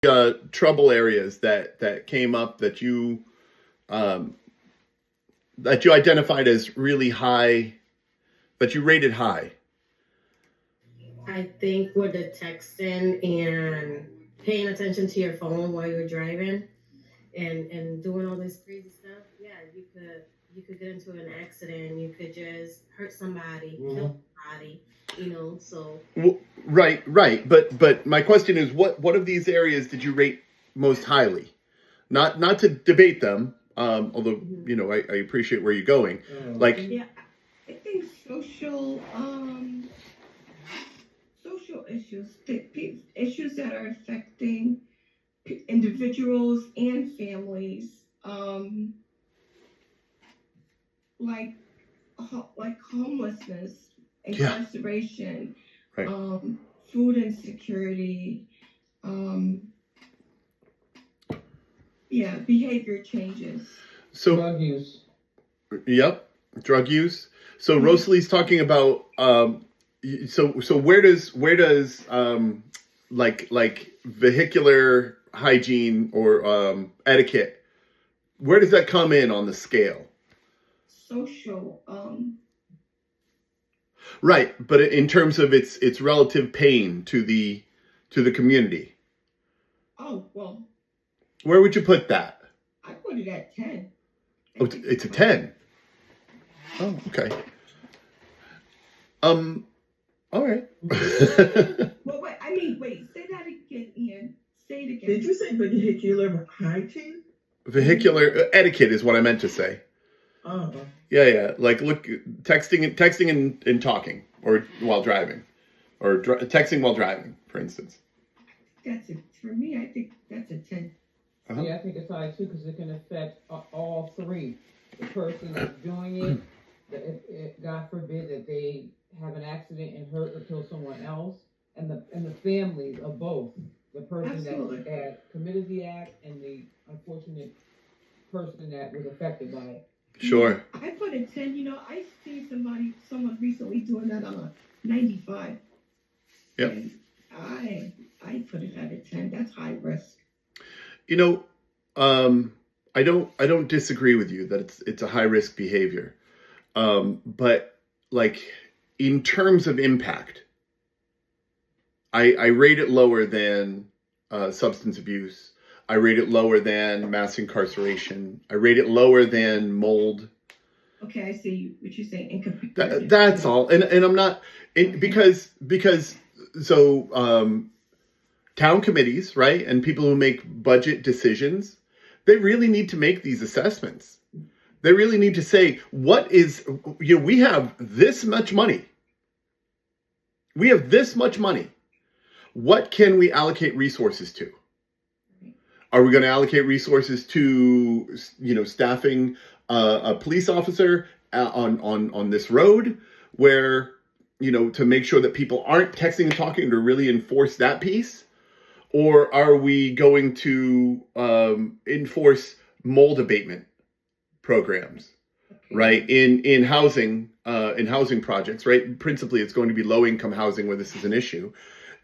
trouble areas that came up um, that you identified as really high, that you rated high? I think with the texting and paying attention to your phone while you're driving and doing all this crazy stuff, yeah, you could get into an accident, you could just hurt somebody, kill somebody, so Well, right. But my question is, what of these areas did you rate most highly? Not to debate them, although I appreciate where you're going. Like, Yeah, I think social issues, issues that are affecting individuals and families, like like homelessness, yeah, incarceration, right. food insecurity, um, yeah, behavior changes. So, Drug use. yep, drug use. So Mhm. Rosalie's talking about so where does like vehicular hygiene or etiquette, where does that come in on the scale? Social, Right, but in terms of its relative pain to the community, oh, well, where would you put that? I put it at 10. Oh, it's a 10. Oh, okay. All right. Well, wait, say that again, Ian. Say it again. Did you say vehicular hygiene? Vehicular etiquette is what I meant to say. Oh, Yeah. Like, look, texting and talking, or while driving, or texting while driving, for instance. For me, I think that's a 10. Uh-huh. yeah, I think it's high too because it can affect all three. The person that's doing it, God forbid that they have an accident and hurt or kill someone else, and the families of both the person Absolutely. that committed the act and the unfortunate person that was affected by it. Sure. I put a 10. I see someone recently doing that on a 95. Yep. And I put it at a 10. That's high risk. I don't disagree with you that it's a high risk behavior. But like, in terms of impact, I rate it lower than substance abuse. I rate it lower than mass incarceration. I rate it lower than mold. Okay, I see what you're saying. That's all. And I'm not because so town committees, right, and people who make budget decisions, they really need to make these assessments. They really need to say, we have this much money. We have this much money. What can we allocate resources to? Are we going to allocate resources to, staffing a police officer on this road where, to make sure that people aren't texting and talking, to really enforce that piece? Or are we going to enforce mold abatement programs, right? In housing projects, right? Principally, it's going to be low income housing where this is an issue,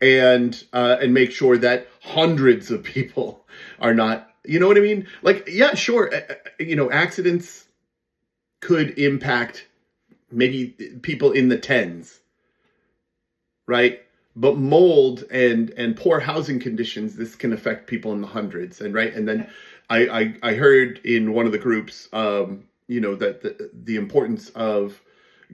and make sure that hundreds of people are not, you know what I mean? Like, yeah, sure, accidents could impact maybe people in the tens, right? But mold and poor housing conditions, this can affect people in the hundreds, and right. And then I heard in one of the groups, that the importance of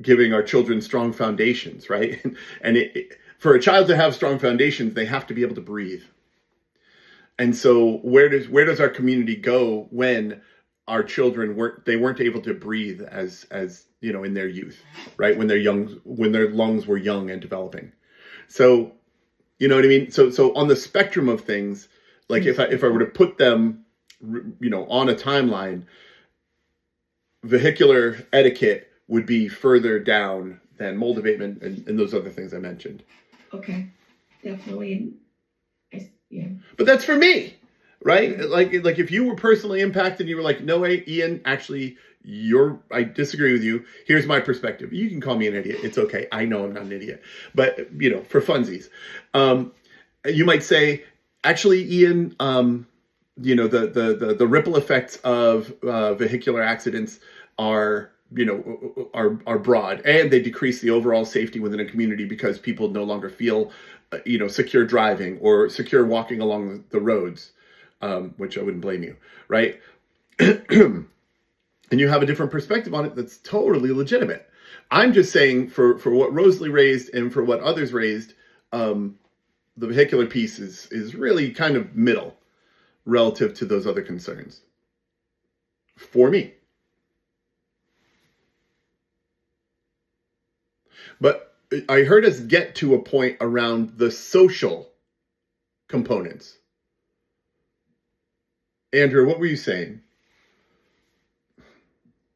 giving our children strong foundations, right? And for a child to have strong foundations, they have to be able to breathe. And so where does our community go when our children weren't able to breathe as in their youth, right? When their lungs were young and developing. So, you know what I mean? So on the spectrum of things, like if I were to put them, on a timeline, vehicular etiquette would be further down than mold abatement and those other things I mentioned. Okay, definitely. Yeah. But that's for me, right? Like if you were personally impacted and you were like, no way, Ian, actually, I disagree with you. Here's my perspective. You can call me an idiot. It's okay. I know I'm not an idiot. But, for funsies, you might say, Actually, Ian, the ripple effects of vehicular accidents are are broad, and they decrease the overall safety within a community because people no longer feel secure driving or secure walking along the roads, which I wouldn't blame you, right? And you have a different perspective on it that's totally legitimate. I'm just saying for what Rosalie raised and for what others raised, the vehicular piece is really kind of middle relative to those other concerns for me. But I heard us get to a point around the social components. Andrew, what were you saying?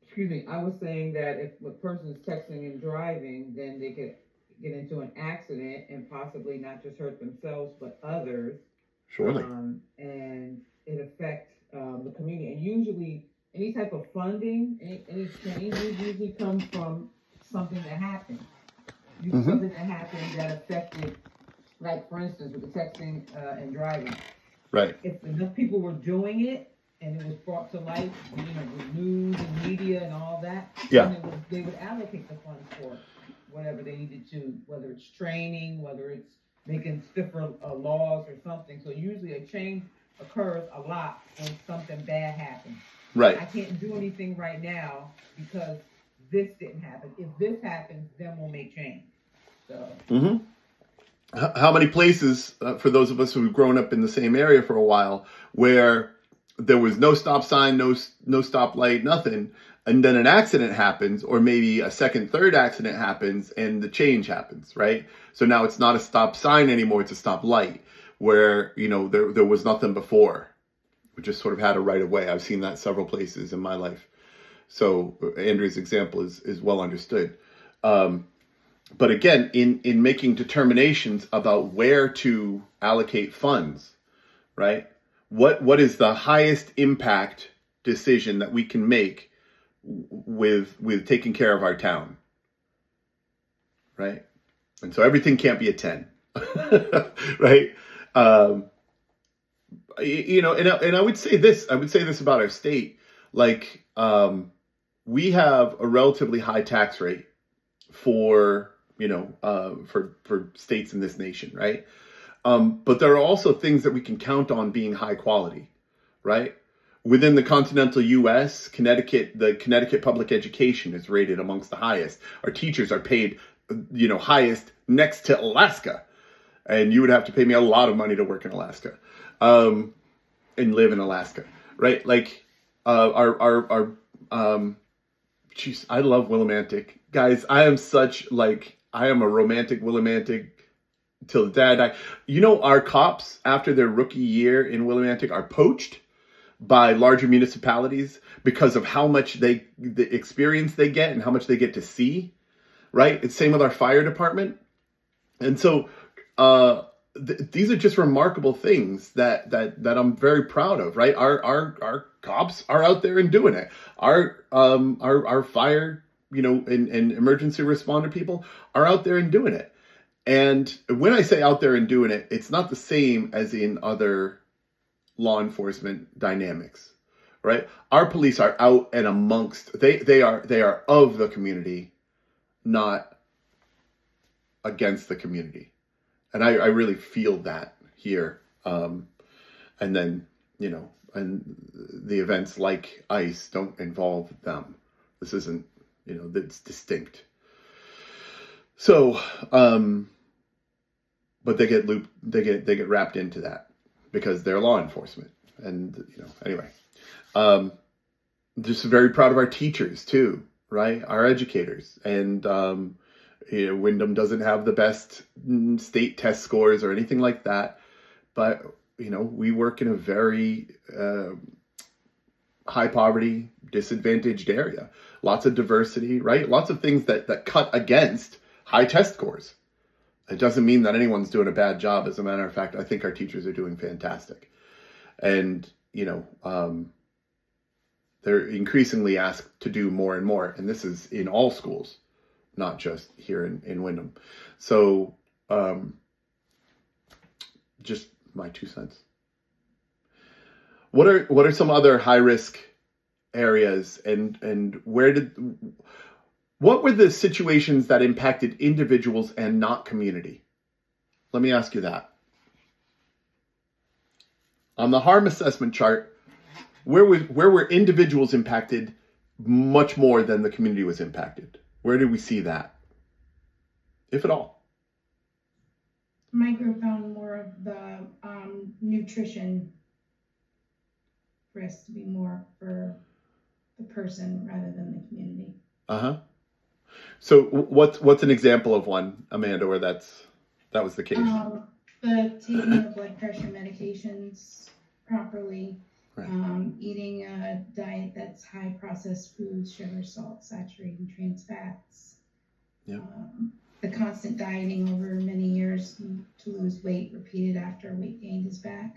Excuse me, I was saying that if a person is texting and driving, then they could get into an accident and possibly not just hurt themselves, but others. Surely. And it affects the community. And usually, any type of funding, any changes usually come from something that happened. Something that happened that affected, like for instance, with the texting and driving. Right. If enough people were doing it and it was brought to light, with news and media and all that, yeah, then they would allocate the funds for whatever they needed to, whether it's training, whether it's making stiffer laws or something. So usually a change occurs a lot when something bad happens. Right. I can't do anything right now because this didn't happen. If this happens, then we'll make change. So. How many places, for those of us who've grown up in the same area for a while, where there was no stop sign, no stop light, nothing, and then an accident happens, or maybe a second, third accident happens, and the change happens, right? So now it's not a stop sign anymore, it's a stop light, where, there was nothing before. We just sort of had a right of way. I've seen that several places in my life. So Andrew's example is well understood. But again, in making determinations about where to allocate funds, right? What is the highest impact decision that we can make with taking care of our town, right? And so everything can't be a 10, right? And I would say this. I would say this about our state. Like, we have a relatively high tax rate for states in this nation, right? But there are also things that we can count on being high quality, right? Within the continental U.S., the Connecticut public education is rated amongst the highest. Our teachers are paid, highest next to Alaska. And you would have to pay me a lot of money to work in Alaska, and live in Alaska, right? Like, I love Willimantic. Guys, I am a romantic Willimantic till the day I die. Our cops, after their rookie year in Willimantic, are poached by larger municipalities because of how much the experience they get and how much they get to see, right? It's same with our fire department. And so these are just remarkable things that I'm very proud of, right? Our cops are out there and doing it. Our fire, and emergency responder people are out there and doing it. And when I say out there and doing it, it's not the same as in other law enforcement dynamics, right? Our police are out and amongst, they are of the community, not against the community. And I really feel that here. And then, and the events like ICE don't involve them. This isn't, that's distinct. So, but they get wrapped into that because they're law enforcement. And, anyway, just very proud of our teachers too, right? Our educators. And, Wyndham doesn't have the best state test scores or anything like that. But, we work in a very high poverty, disadvantaged area. Lots of diversity, right? Lots of things that cut against high test scores. It doesn't mean that anyone's doing a bad job. As a matter of fact, I think our teachers are doing fantastic. And, they're increasingly asked to do more and more. And this is in all schools, not just here in Wyndham. So just my 2 cents. What are some other high risk areas, and what were the situations that impacted individuals and not community? Let me ask you that. On the harm assessment chart, where were individuals impacted much more than the community was impacted? Where did we see that, if at all? My group found more of the nutrition risk to be more for the person rather than the community. Uh-huh. So what's an example of one, Amanda, where that was the case? The taking of blood pressure medications properly, Right. Eating a diet that's high processed foods, sugar, salt, saturated, and trans fats. Yep. The constant dieting over many years to lose weight, repeated after weight gain is back.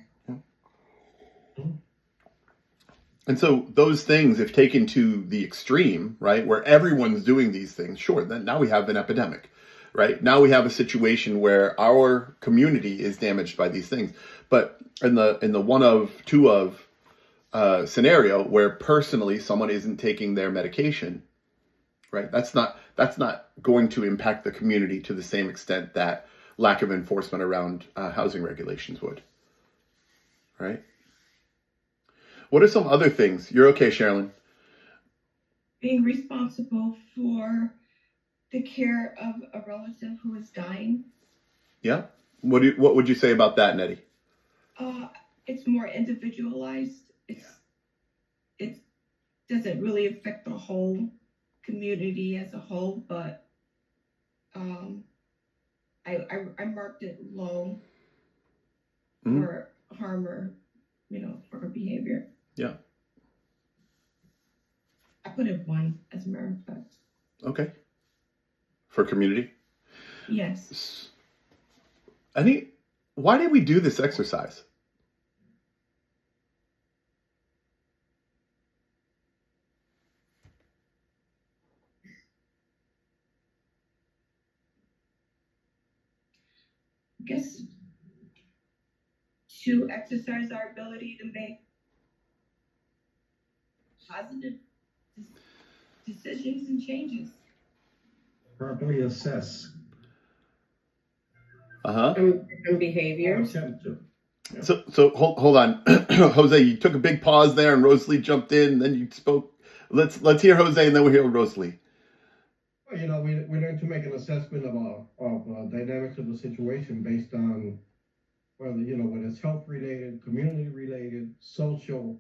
And so those things, if taken to the extreme, right, where everyone's doing these things, sure, then now we have an epidemic, right? Now we have a situation where our community is damaged by these things. But in the one of, two of scenario where personally someone isn't taking their medication, right, that's not going to impact the community to the same extent that lack of enforcement around housing regulations would, right? What are some other things? You're okay, Sherilyn. Being responsible for the care of a relative who is dying. Yeah. What would you say about that, Nettie? It's more individualized. It doesn't really affect the whole community as a whole, but I marked it low for harm or for behavior. Yeah. I put it 1 as a matter of fact. Okay. For community? Yes. Why did we do this exercise? I guess to exercise our ability to make positive decisions and changes. Properly assess. Uh-huh. Different behaviors. So hold on. Jose, you took a big pause there and Rosalie jumped in, and then you spoke. Let's hear Jose and then we'll hear Rosalie. Well, we learn to make an assessment of dynamics of the situation based on whether it's health related, community related, social.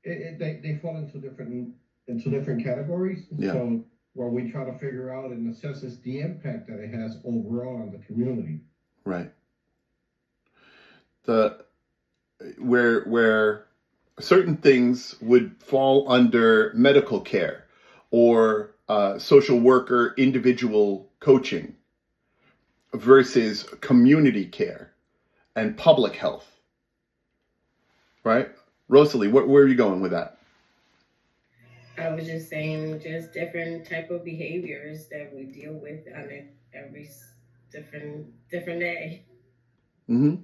They fall into different categories. Yeah. So what we try to figure out and assess is the impact that it has overall on the community. Right. Where certain things would fall under medical care or social worker individual coaching versus community care and public health. Right? Rosalie, where are you going with that? I was just saying, just different type of behaviors that we deal with on every different day. Mm-hmm.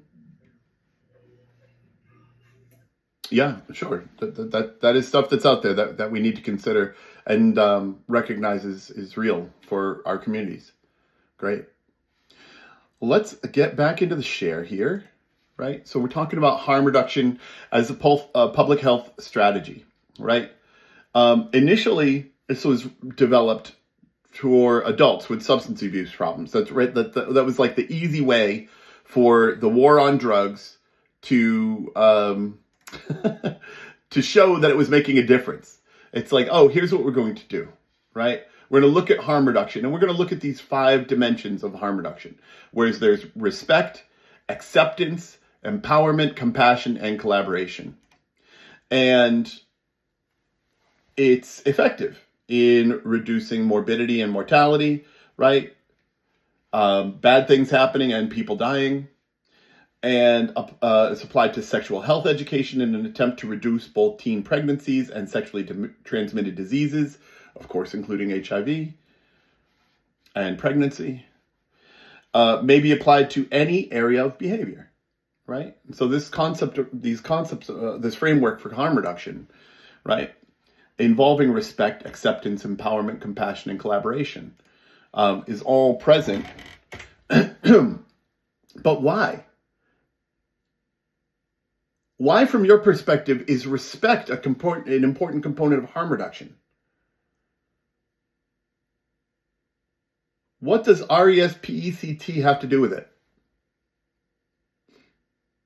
Yeah, sure. That is stuff that's out there that we need to consider and recognize is real for our communities. Great. Let's get back into the share here, right? So we're talking about harm reduction as a public health strategy, right? Initially, this was developed for adults with substance abuse problems. That's right. That was like the easy way for the war on drugs to to show that it was making a difference. It's like, oh, here's what we're going to do, right? We're going to look at harm reduction, and we're going to look at these 5 dimensions of harm reduction, whereas there's respect, acceptance, empowerment, compassion, and collaboration. And it's effective in reducing morbidity and mortality, right? Bad things happening and people dying. And it's applied to sexual health education in an attempt to reduce both teen pregnancies and sexually transmitted diseases, of course, including HIV and pregnancy. May be applied to any area of behavior, right? So this framework for harm reduction, right, involving respect, acceptance, empowerment, compassion, and collaboration, is all present. But why? Why, from your perspective, is respect an important component of harm reduction? What does RESPECT have to do with it?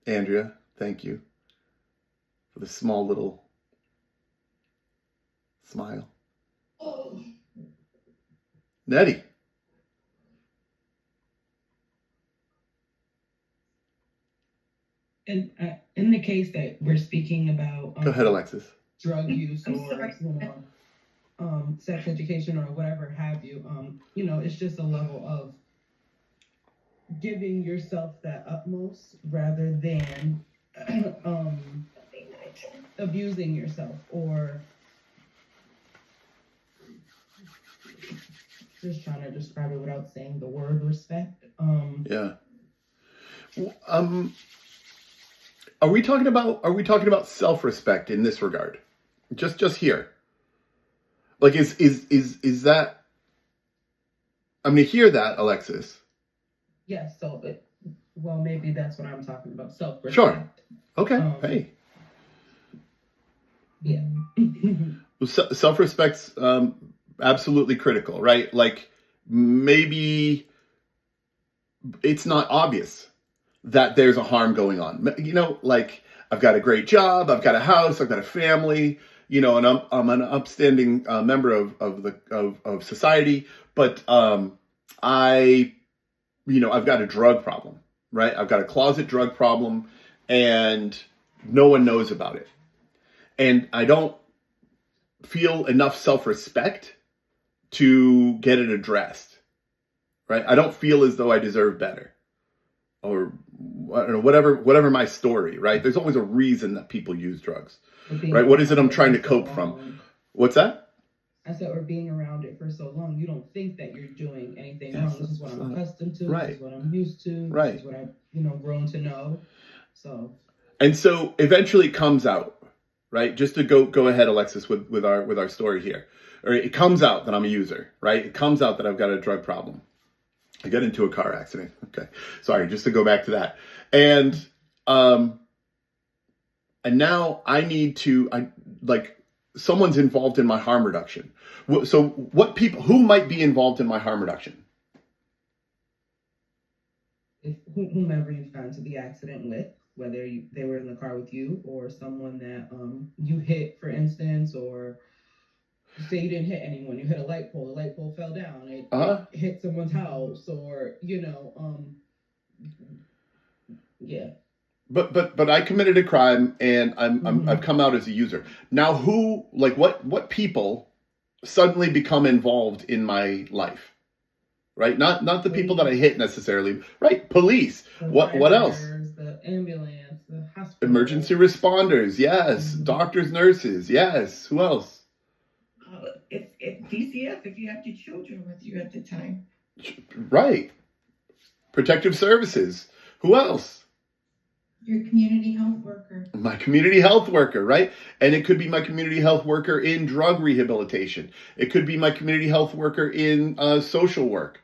Andrea, thank you for the small little smile. Nettie. And in the case that we're speaking about, Go ahead, Alexis. drug use I'm or sorry. Sex education or whatever have you, it's just a level of giving yourself that utmost rather than abusing yourself or just trying to describe it without saying the word respect. Yeah. Are we talking about self-respect in this regard? Just here. Like is that, I'm gonna hear that, Alexis. Yes, well, maybe that's what I'm talking about. Self-respect. Sure. Okay. Hey. Yeah. Self-respect's absolutely critical, right? Like maybe it's not obvious that there's a harm going on. Like I've got a great job, I've got a house, I've got a family, and I'm an upstanding member of society, but I've got a drug problem, right? I've got a closet drug problem, and no one knows about it, and I don't feel enough self-respect to get it addressed, right? I don't feel as though I deserve better, or I don't know, whatever my story, right? There's always a reason that people use drugs, right? What is it I'm trying to cope from? What's that? I said, or being around it for so long, you don't think that you're doing anything wrong. This is what I'm accustomed to. Right. This is what I'm used to. Right. This is what I've, grown to know. And so eventually it comes out, right? Just to go ahead, Alexis, with our story here. Or it comes out that I'm a user, right? It comes out that I've got a drug problem. I got into a car accident. Okay. Sorry, just to go back to that. And now I need to, someone's involved in my harm reduction. So who might be involved in my harm reduction? If whomever you've gotten to the accident with, whether they were in the car with you or someone that you hit, for instance, or say you didn't hit anyone, you hit a light pole fell down, it hit someone's house, or yeah. But I committed a crime and I've come out as a user. Now what people suddenly become involved in my life? Right? Not the people that I hit necessarily. Right? Police. What else? The ambulance, the hospital. Emergency responders, yes. Doctors, nurses, yes. Who else? If DCF, if you have your children with you at the time. Right. Protective services. Who else? Your community health worker. My community health worker, right? And it could be my community health worker in drug rehabilitation. It could be my community health worker in social work,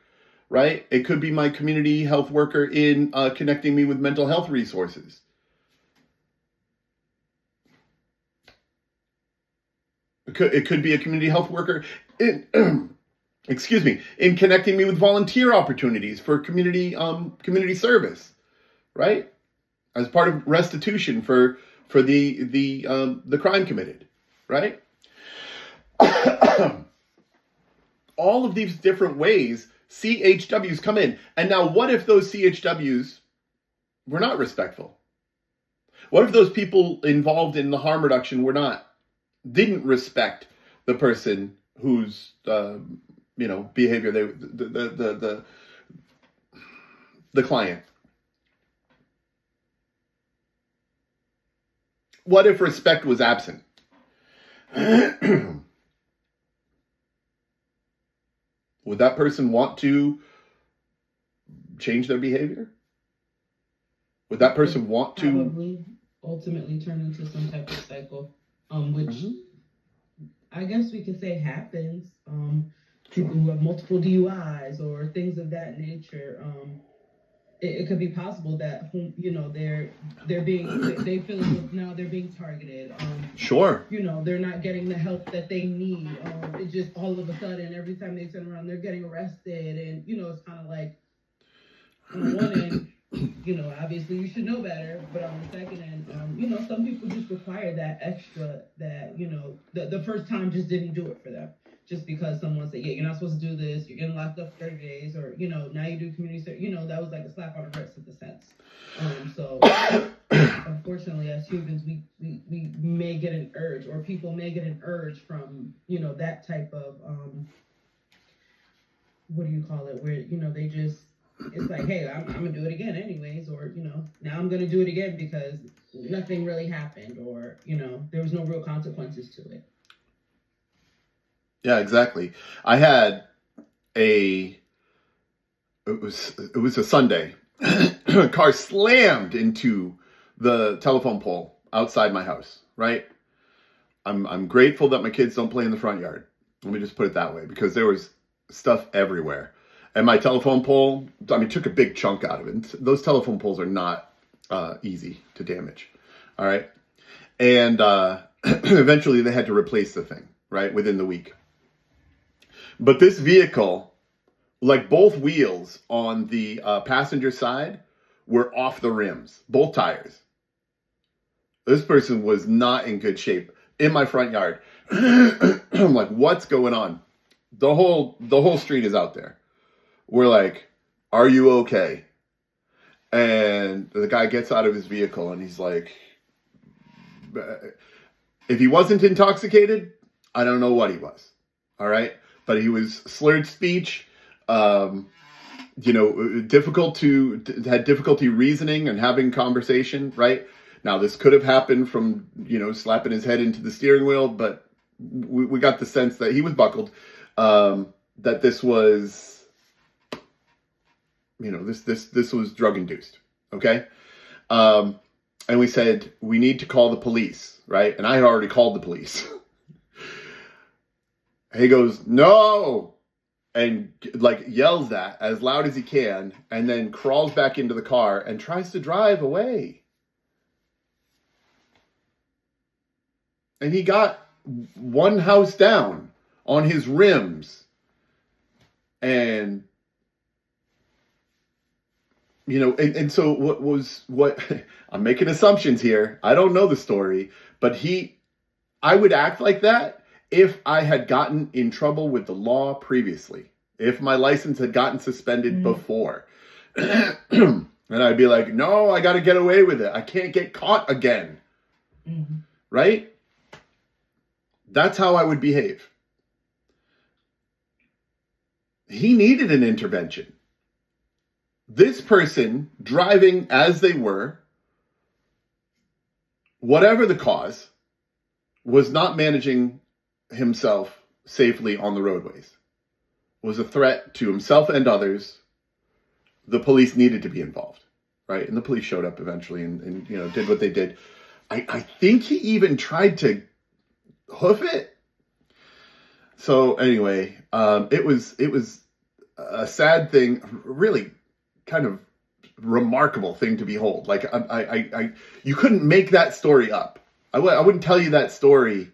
right? It could be my community health worker in connecting me with mental health resources. It could be a community health worker in, in connecting me with volunteer opportunities for community service, right? As part of restitution for the crime committed, right? All of these different ways CHWs come in. And now what if those CHWs were not respectful? What if those people involved in the harm reduction didn't respect the person whose behavior the client? What if respect was absent? Would that person want to change their behavior? Would that person want to? Probably ultimately turn into some type of cycle, which I guess we could say happens. People who have multiple DUIs or things of that nature. It could be possible that they're being they feel as if now they're being targeted. Sure. They're not getting the help that they need. It's just all of a sudden every time they turn around they're getting arrested, and it's kind of like on one end, obviously you should know better, but on the second end, some people just require that extra that the first time just didn't do it for them. Just because someone said, yeah, you're not supposed to do this, you're getting locked up 30 days, or, now you do community service, that was like a slap on the wrist in the sense. So, unfortunately, as humans, we may get an urge, or people may get an urge from, that type of, what do you call it, where, they just, it's like, hey, I'm going to do it again anyways, or, now I'm going to do it again because nothing really happened, or, there was no real consequences to it. Yeah, exactly. I had it was a Sunday. A car slammed into the telephone pole outside my house, right? I'm grateful that my kids don't play in the front yard. Let me just put it that way, because there was stuff everywhere. And my telephone pole, took a big chunk out of it. And those telephone poles are not easy to damage. All right. And eventually they had to replace the thing, right, within the week. But this vehicle, like both wheels on the passenger side, were off the rims, both tires. This person was not in good shape in my front yard. I'm like, what's going on? The whole street is out there. We're like, are you okay? And the guy gets out of his vehicle and he's like, if he wasn't intoxicated, I don't know what he was. All right. But he was slurred speech, had difficulty reasoning and having conversation, right? Now, this could have happened from, slapping his head into the steering wheel, but we got the sense that he was buckled, that this was, this was drug induced, okay? And we said, we need to call the police, right? And I had already called the police. He goes, no, and yells that as loud as he can, and then crawls back into the car and tries to drive away. And he got one house down on his rims. And, and so what I'm making assumptions here. I don't know the story, but I would act like that if I had gotten in trouble with the law previously, if my license had gotten suspended before. And I'd be like, no, I got to get away with it. I can't get caught again. Mm-hmm. Right? That's how I would behave. He needed an intervention. This person, driving as they were, whatever the cause, was not managing himself safely on the roadways, was a threat to himself and others. The police needed to be involved, right? And the police showed up eventually and did what they did. I think he even tried to hoof it. So anyway, it was a sad thing, really kind of remarkable thing to behold. Like you couldn't make that story up. I wouldn't tell you that story.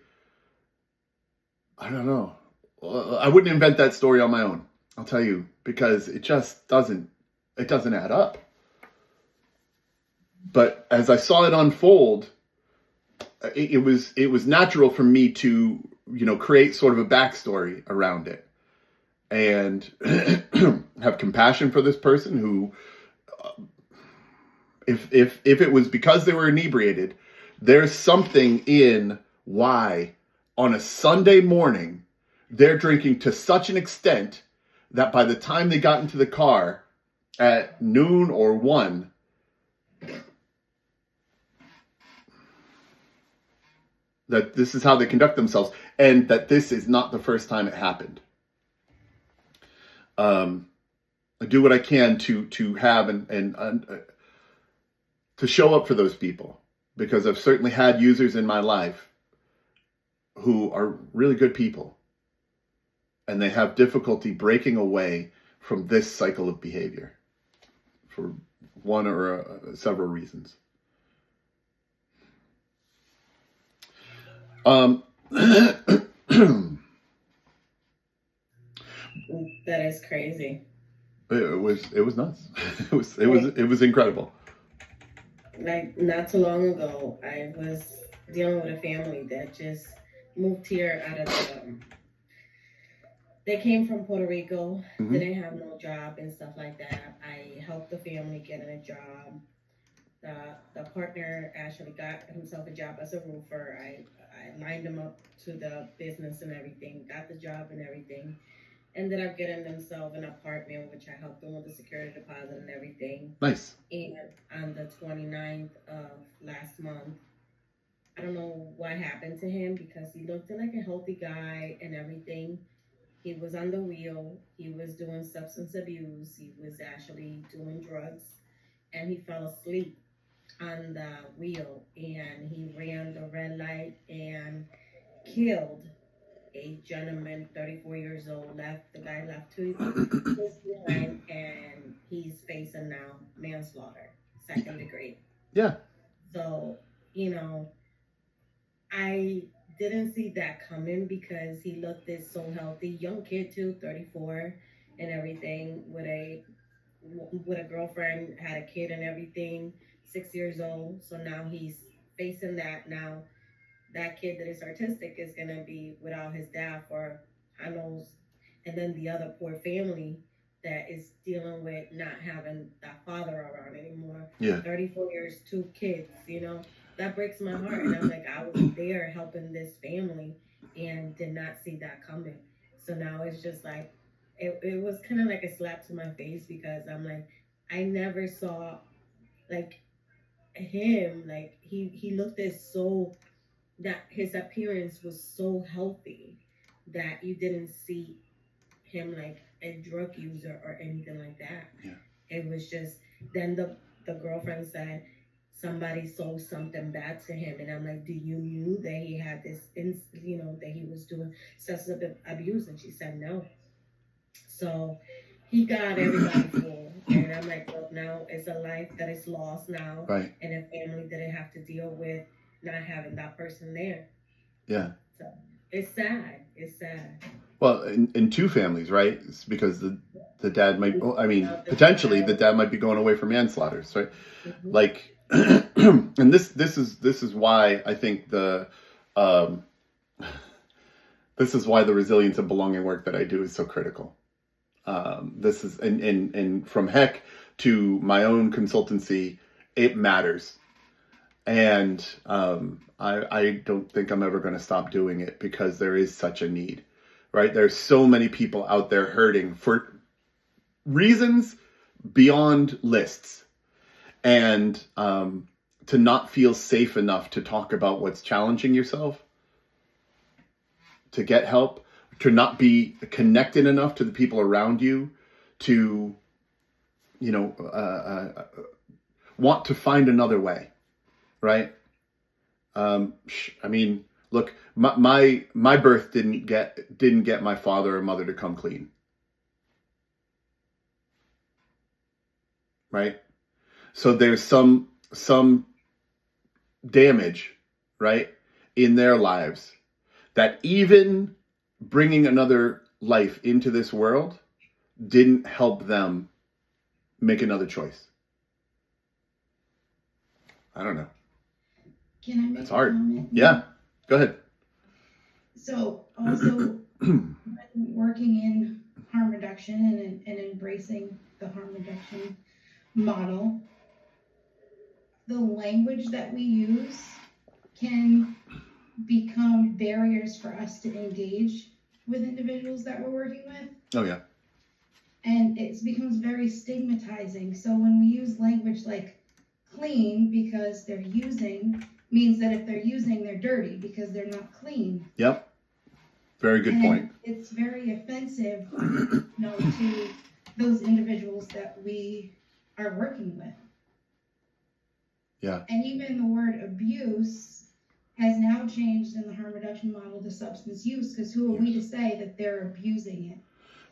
I don't know. I wouldn't invent that story on my own. I'll tell you, because it just doesn't add up. But as I saw it unfold, it was natural for me to, create sort of a backstory around it and have compassion for this person who, if it was because they were inebriated, there's something in why on a Sunday morning they're drinking to such an extent that by the time they got into the car at noon or 1, that this is how they conduct themselves, and that this is not the first time it happened. I do what I can to have to show up for those people, because I've certainly had users in my life who are really good people, and they have difficulty breaking away from this cycle of behavior for one or several reasons. That is crazy. It was nuts. It was incredible. Like not too long ago, I was dealing with a family that just moved here out of they came from Puerto Rico, didn't have no job and stuff like that. I helped the family get a job. The partner actually got himself a job as a roofer. I lined him up to the business and everything, got the job and everything. Ended up getting themselves an apartment, which I helped them with the security deposit and everything. Nice. And on the 29th of last month, I don't know what happened to him, because he looked like a healthy guy and everything. He was on the wheel. He was doing substance abuse. He was actually doing drugs. And he fell asleep on the wheel. And he ran the red light and killed a gentleman, 34 years old. The guy left 2 years behind, and he's facing now manslaughter, 2nd degree. Yeah. So, I didn't see that coming, because he looked this so healthy, young kid too, 34 and everything, with a girlfriend, had a kid and everything, 6 years old. So now he's facing that now. That kid that is autistic is going to be without his dad for, I know, and then the other poor family that is dealing with not having that father around anymore. Yeah. 34 years, 2 kids, that breaks my heart. And I'm like, I was there helping this family and did not see that coming. So now it's just like, it was kind of like a slap to my face, because I'm like, I never saw like him, like he looked at so, that his appearance was so healthy that you didn't see him like a drug user or anything like that. Yeah. It was just, then the girlfriend said somebody sold something bad to him, and I'm like, do you knew that he had this, that he was doing substance abuse? And she said no. So he got everybody full, and I'm like, look, now it's a life that is lost now, Right. and a family that I have to deal with not having that person there. Yeah. So it's sad. It's sad. Well, in 2 families, right? It's because the dad might, potentially the dad might be going away for manslaughter, right? Mm-hmm. Like, and this is why I think this is why the resilience and belonging work that I do is so critical. This is, and from HEC to my own consultancy, it matters. And I don't think I'm ever going to stop doing it, because there is such a need, right? There's so many people out there hurting for reasons beyond lists. And to not feel safe enough to talk about what's challenging yourself, to get help, to not be connected enough to the people around you, to, want to find another way, right? Look, my birth didn't get my father or mother to come clean, right? So there's some damage, right, in their lives, that even bringing another life into this world didn't help them make another choice. I don't know. Can I make It's a hard. comment? Yeah, go ahead. So also when working in harm reduction and embracing the harm reduction model, the language that we use can become barriers for us to engage with individuals that we're working with. Oh yeah. And it becomes very stigmatizing. So when we use language like clean, because they're using, means that if they're using, they're dirty because they're not clean. Yep. Very good point. It's very offensive, to those individuals that we are working with. Yeah. And even the word abuse has now changed in the harm reduction model to substance use, because who are we to say that they're abusing it?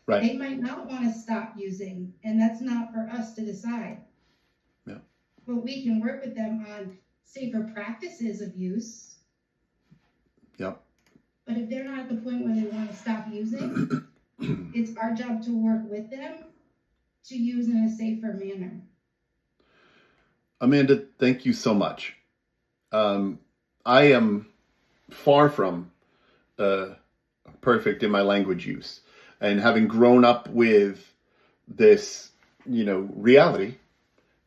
Right. They might not want to stop using, and that's not for us to decide. Yeah. But we can work with them on safer practices of use. Yep. But if they're not at the point where they want to stop using, it's our job to work with them to use in a safer manner. Amanda, thank you so much. I am far from perfect in my language use, and having grown up with this, reality,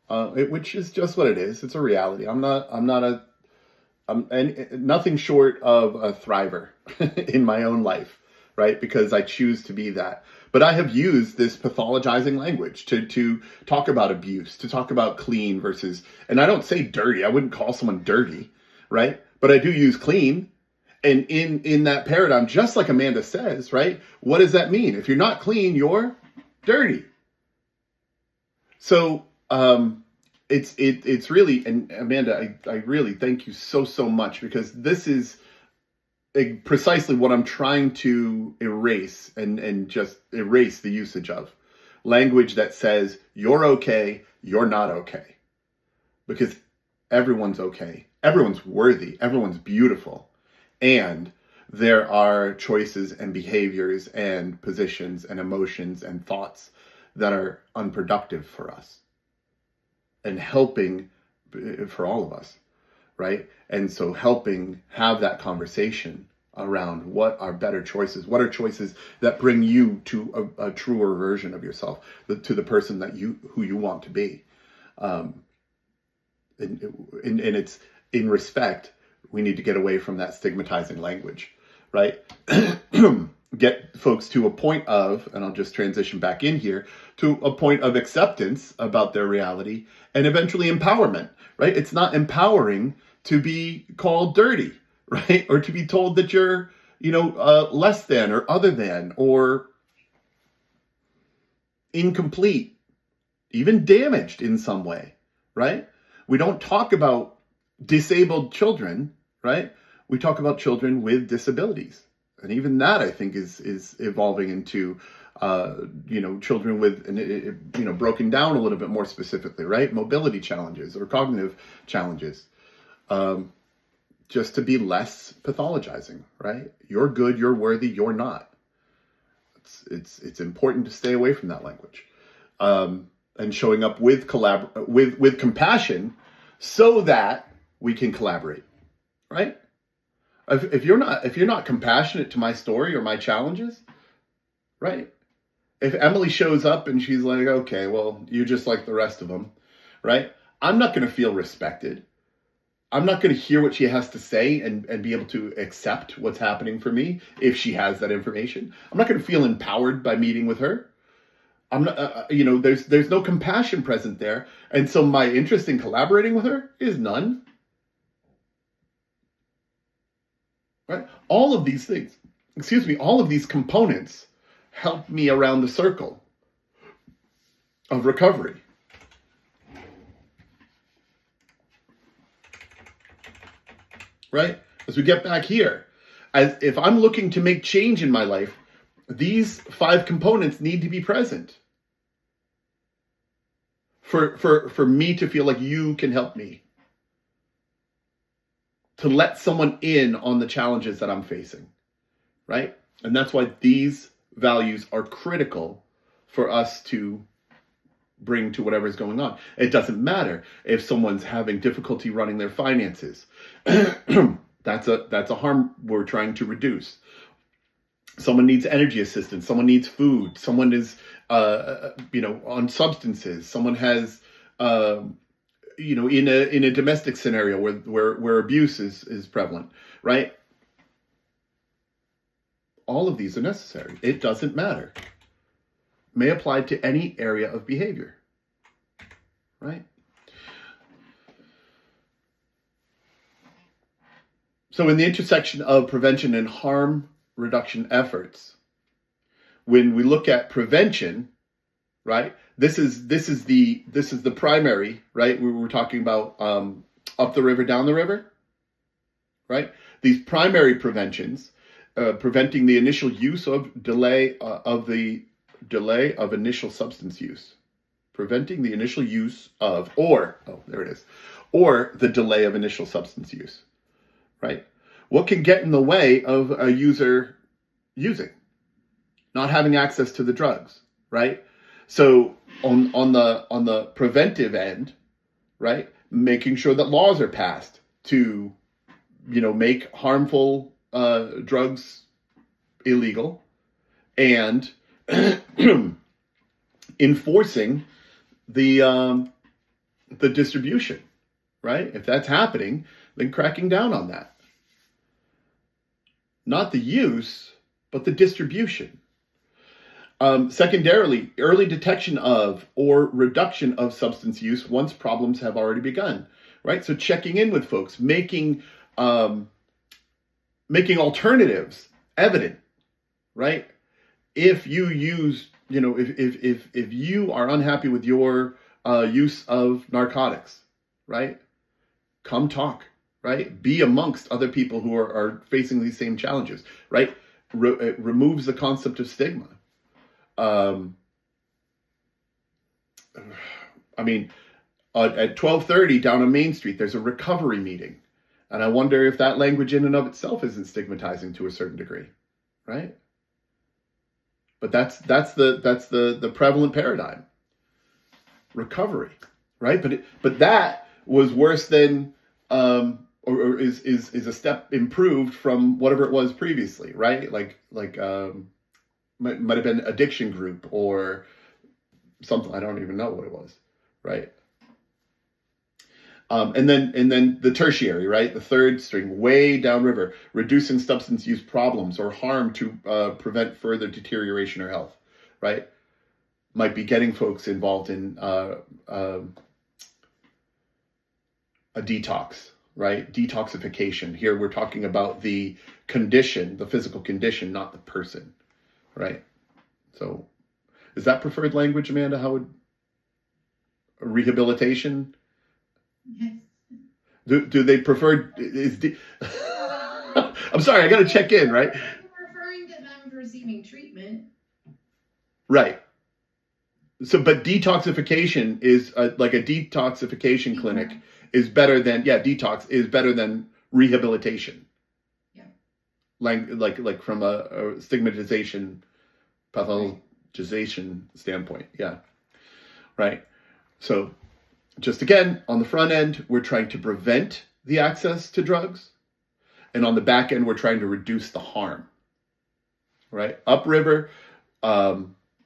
which is just what it is. It's a reality. I'm nothing short of a thriver in my own life, right? Because I choose to be that. But I have used this pathologizing language to talk about abuse, to talk about clean versus, and I don't say dirty. I wouldn't call someone dirty, right? But I do use clean. And in that paradigm, just like Amanda says, right? What does that mean? If you're not clean, you're dirty. So it's really, and Amanda, I really thank you so much, because this is precisely what I'm trying to erase and just erase the usage of language that says you're okay, you're not okay, because everyone's okay, everyone's worthy, everyone's beautiful, and there are choices and behaviors and positions and emotions and thoughts that are unproductive for us and helping for all of us, right? And so helping have that conversation around what are better choices, what are choices that bring you to a truer version of yourself, to the person who you want to be. And it's in respect, we need to get away from that stigmatizing language, right? Get folks to a point of, and I'll just transition back in here, to a point of acceptance about their reality and eventually empowerment, right? It's not empowering to be called dirty, right? Or to be told that you're, less than or other than or incomplete, even damaged in some way, right? We don't talk about disabled children, right? We talk about children with disabilities. And even that, I think, is evolving into, children with, broken down a little bit more specifically, right? Mobility challenges or cognitive challenges. Just to be less pathologizing, right? You're good, you're worthy, you're not. It's important to stay away from that language, and showing up with compassion, so that we can collaborate, right? If you're not compassionate to my story or my challenges, right? If Emily shows up and she's like, okay, well, you're just like the rest of them, right? I'm not going to feel respected. I'm not going to hear what she has to say and be able to accept what's happening for me if she has that information. I'm not going to feel empowered by meeting with her. I'm not, there's no compassion present there. And so my interest in collaborating with her is none. Right? All of these things, all of these components help me around the circle of recovery. Right? As we get back here, as if I'm looking to make change in my life, these 5 components need to be present for me to feel like you can help me, to let someone in on the challenges that I'm facing, right? And that's why these values are critical for us to bring to whatever's going on. It doesn't matter if someone's having difficulty running their finances. That's a harm we're trying to reduce. Someone needs energy assistance. Someone needs food. Someone is, on substances. Someone has, in a domestic scenario where abuse is prevalent, right? All of these are necessary. It doesn't matter. May apply to any area of behavior, right? So in the intersection of prevention and harm reduction efforts, when we look at prevention, right? This is the primary, right? We were talking about up the river, down the river, right? These primary preventions, preventing the initial use of delay of initial substance use, preventing the initial use of, or the delay of initial substance use, right? What can get in the way of a user using, not having access to the drugs, right? So on the preventive end, right, making sure that laws are passed to, make harmful drugs illegal, and enforcing the distribution, right? If that's happening, then cracking down on that. Not the use, but the distribution. Secondarily, early detection of or reduction of substance use once problems have already begun, right? So checking in with folks, making alternatives evident, right? If you use, if you are unhappy with your use of narcotics, right? Come talk, right? Be amongst other people who are facing these same challenges, right? It removes the concept of stigma. At 12:30 down on Main Street, there's a recovery meeting. And I wonder if that language in and of itself isn't stigmatizing to a certain degree, right? But that's the prevalent paradigm. Recovery, right? But that was worse than or is a step improved from whatever it was previously, right? Might have been addiction group or something. I don't even know what it was, right? And then the tertiary, right? The third string, way downriver, reducing substance use problems or harm to prevent further deterioration or health, right? Might be getting folks involved in a detox, right? Detoxification. Here we're talking about the condition, the physical condition, not the person, right? So is that preferred language, Amanda? How would rehabilitation? Yes. Do they prefer? I'm sorry, I got to check in, right? You're referring to them receiving treatment. Right. So, but detoxification is like a detoxification clinic is better than detox is better than rehabilitation. Yeah. Like from a stigmatization, pathologization standpoint. Yeah. Right. So. Just again, on the front end, we're trying to prevent the access to drugs. And on the back end, we're trying to reduce the harm. Right? Upriver,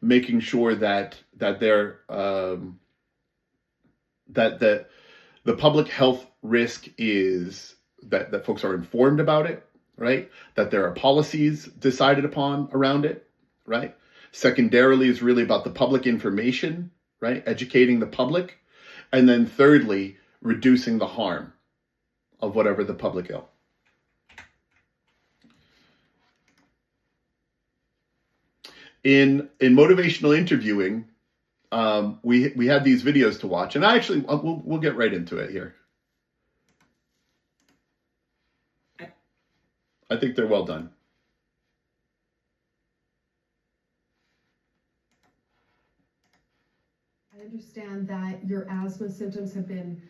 making sure that they're that the public health risk is that folks are informed about it, right? That there are policies decided upon around it, right? Secondarily is really about the public information, right? Educating the public. And then thirdly, reducing the harm of whatever the public ill. In motivational interviewing, we had these videos to watch, and we'll get right into it here. I think they're well done. I understand that your asthma symptoms have been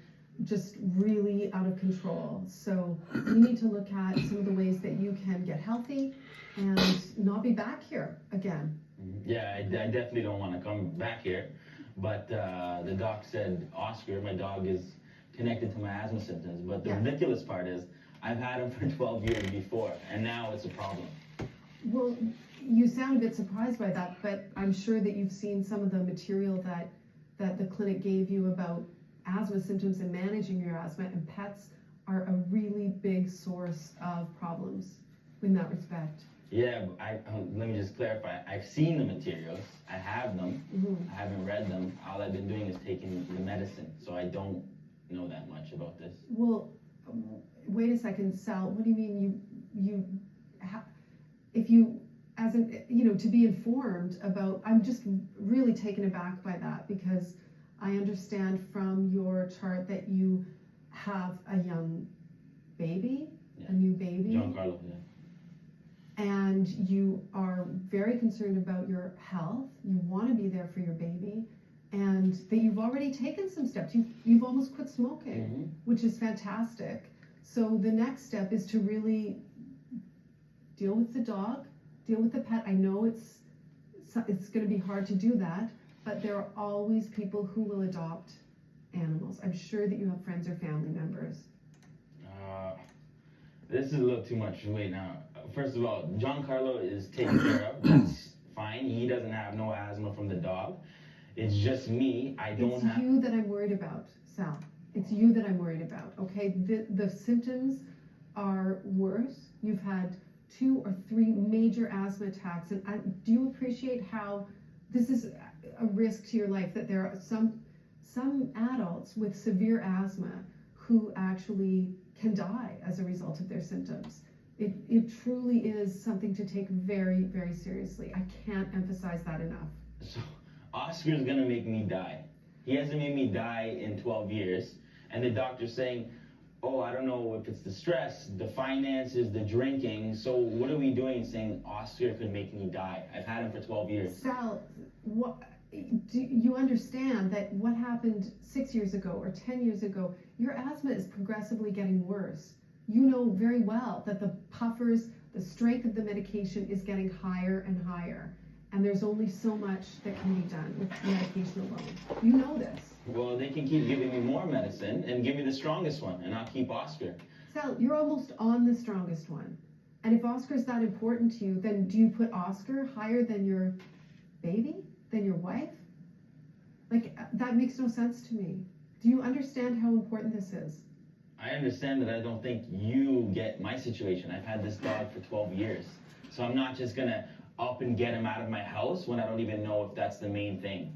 just really out of control. So you need to look at some of the ways that you can get healthy and not be back here again. Yeah, I definitely don't want to come back here. But the doc said, Oscar, my dog, is connected to my asthma symptoms. But the ridiculous part is I've had him for 12 years before, and now it's a problem. Well, you sound a bit surprised by that, but I'm sure that you've seen some of the material that the clinic gave you about asthma symptoms and managing your asthma, and pets are a really big source of problems in that respect. Yeah, let me just clarify. I've seen the materials. I have them. Mm-hmm. I haven't read them. All I've been doing is taking the medicine, so I don't know that much about this. Well, wait a second, Sal. What do you mean if you, as an, to be informed about? I'm just really taken aback by that, because I understand from your chart that you have a young baby, Yeah. a new baby. Giancarlo, yeah. And you are very concerned about your health. You want to be there for your baby, and that you've already taken some steps. You've almost quit smoking, which is fantastic. So the next step is to really deal with the dog, deal with the pet. I know it's going to be hard to do that, but there are always people who will adopt animals. I'm sure that you have friends or family members. This is a little too much. Wait, now. First of all, Giancarlo is taken care of. That's fine. He doesn't have no asthma from the dog. It's just me. I don't have. It's you that I'm worried about, Sal. It's you that I'm worried about, okay? The symptoms are worse. You've had 2 or 3 major asthma attacks. And do you appreciate how this is a risk to your life, that there are some adults with severe asthma who actually can die as a result of their symptoms? It truly is something to take very, very seriously. I can't emphasize that enough. So, Oscar's gonna make me die. He hasn't made me die in 12 years. And the doctor's saying, oh, I don't know if it's the stress, the finances, the drinking. So what are we doing saying Oscar could make me die? I've had him for 12 years. Sal, do you understand that what happened 6 years ago or 10 years ago, your asthma is progressively getting worse. You know very well that the puffers, the strength of the medication is getting higher and higher. And there's only so much that can be done with medication alone. You know this. Well, they can keep giving me more medicine and give me the strongest one, and I'll keep Oscar. Sal, you're almost on the strongest one. And if Oscar's that important to you, then do you put Oscar higher than your baby? Than your wife? Like, that makes no sense to me. Do you understand how important this is? I understand that I don't think you get my situation. I've had this dog for 12 years. So I'm not just gonna up and get him out of my house when I don't even know if that's the main thing.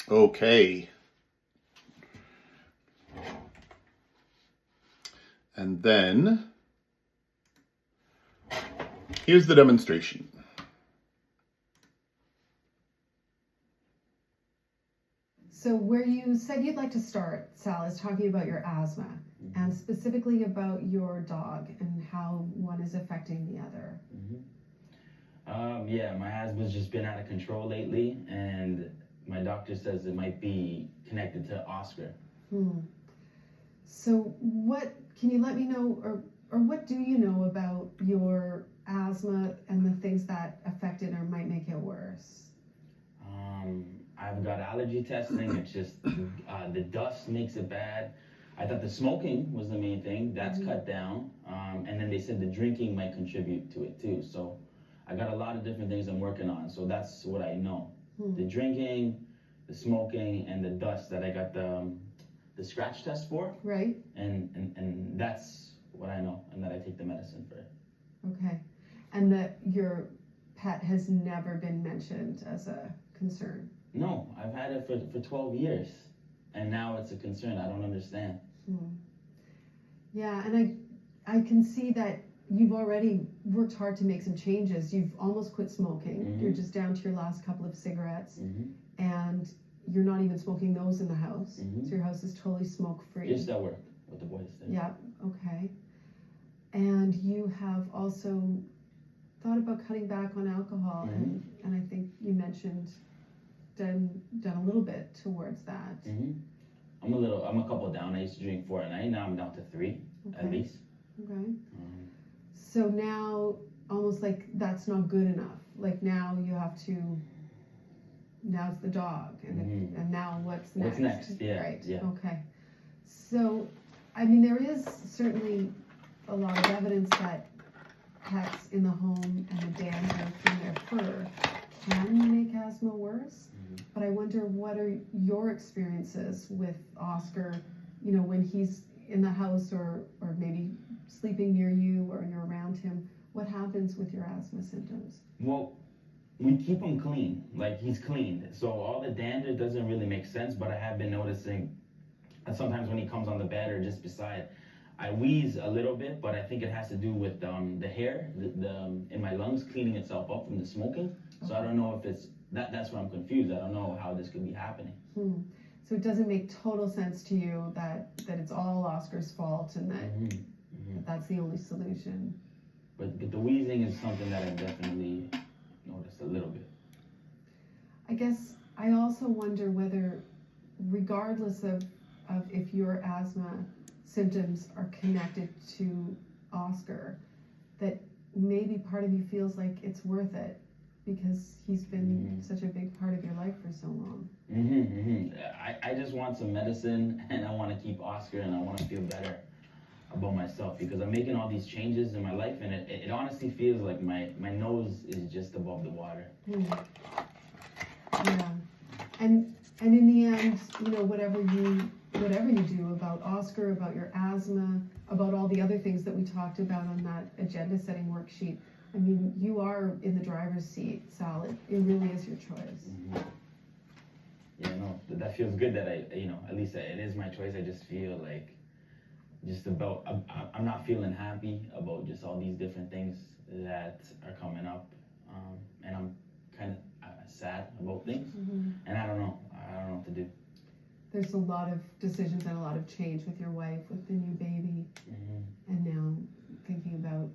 Okay. And then here's the demonstration. So where you said you'd like to start, Sal, is talking about your asthma and specifically about your dog and how one is affecting the other. Yeah, my asthma's just been out of control lately, and my doctor says it might be connected to Oscar. So what can you let me know, or what do you know about your asthma and the things that affect it or might make it worse? I've got allergy testing. It's just the dust makes it bad. I thought the smoking was the main thing. That's cut down. And then they said the drinking might contribute to it too. So I got a lot of different things I'm working on. So that's what I know. The drinking, the smoking, and the dust that I got the scratch test for. Right. And that's what I know, and that I take the medicine for it. Okay. And that your pet has never been mentioned as a concern? No, I've had it for 12 years, and now it's a concern. I don't understand. Yeah, and I can see that you've already worked hard to make some changes. You've almost quit smoking. You're just down to your last couple of cigarettes, and you're not even smoking those in the house. So your house is totally smoke-free. Just at work with the boys there. Yeah, okay. And you have also thought about cutting back on alcohol, and I think you mentioned done a little bit towards that. I'm a couple down. I used to drink 4 a night. Now I'm down to 3 at least. Okay. So now, almost like that's not good enough. Like now you have to. Now it's the dog, and now what's next? What's next? Yeah. Right. Yeah. Okay. So, I mean, there is certainly a lot of evidence that pets in the home and the dander from their fur can make asthma worse. But I wonder, what are your experiences with Oscar, you know, when he's in the house or maybe sleeping near you or you're around him? What happens with your asthma symptoms? Well, we keep him clean, like he's cleaned. So all the dander doesn't really make sense, but I have been noticing that sometimes when he comes on the bed or just beside, I wheeze a little bit, but I think it has to do with the hair in my lungs cleaning itself up from the smoking. So I don't know if it's that's why I'm confused. I don't know how this could be happening. So it doesn't make total sense to you that it's all Oscar's fault and that that's the only solution. But the wheezing is something that I definitely noticed a little bit. I guess I also wonder whether, regardless of if your asthma symptoms are connected to Oscar, that maybe part of you feels like it's worth it because he's been such a big part of your life for so long. I just want some medicine, and I want to keep Oscar, and I want to feel better about myself because I'm making all these changes in my life, and it honestly feels like my nose is just above the water. Yeah, and in the end, you know, whatever you do about Oscar, about your asthma, about all the other things that we talked about on that agenda setting worksheet, I mean, you are in the driver's seat, Sal. It really is your choice. Yeah, no, that feels good that at least it is my choice. I just feel like I'm not feeling happy about just all these different things that are coming up, and I'm kind of sad about things, and I don't know what to do. There's a lot of decisions and a lot of change with your wife, with the new baby, and now thinking about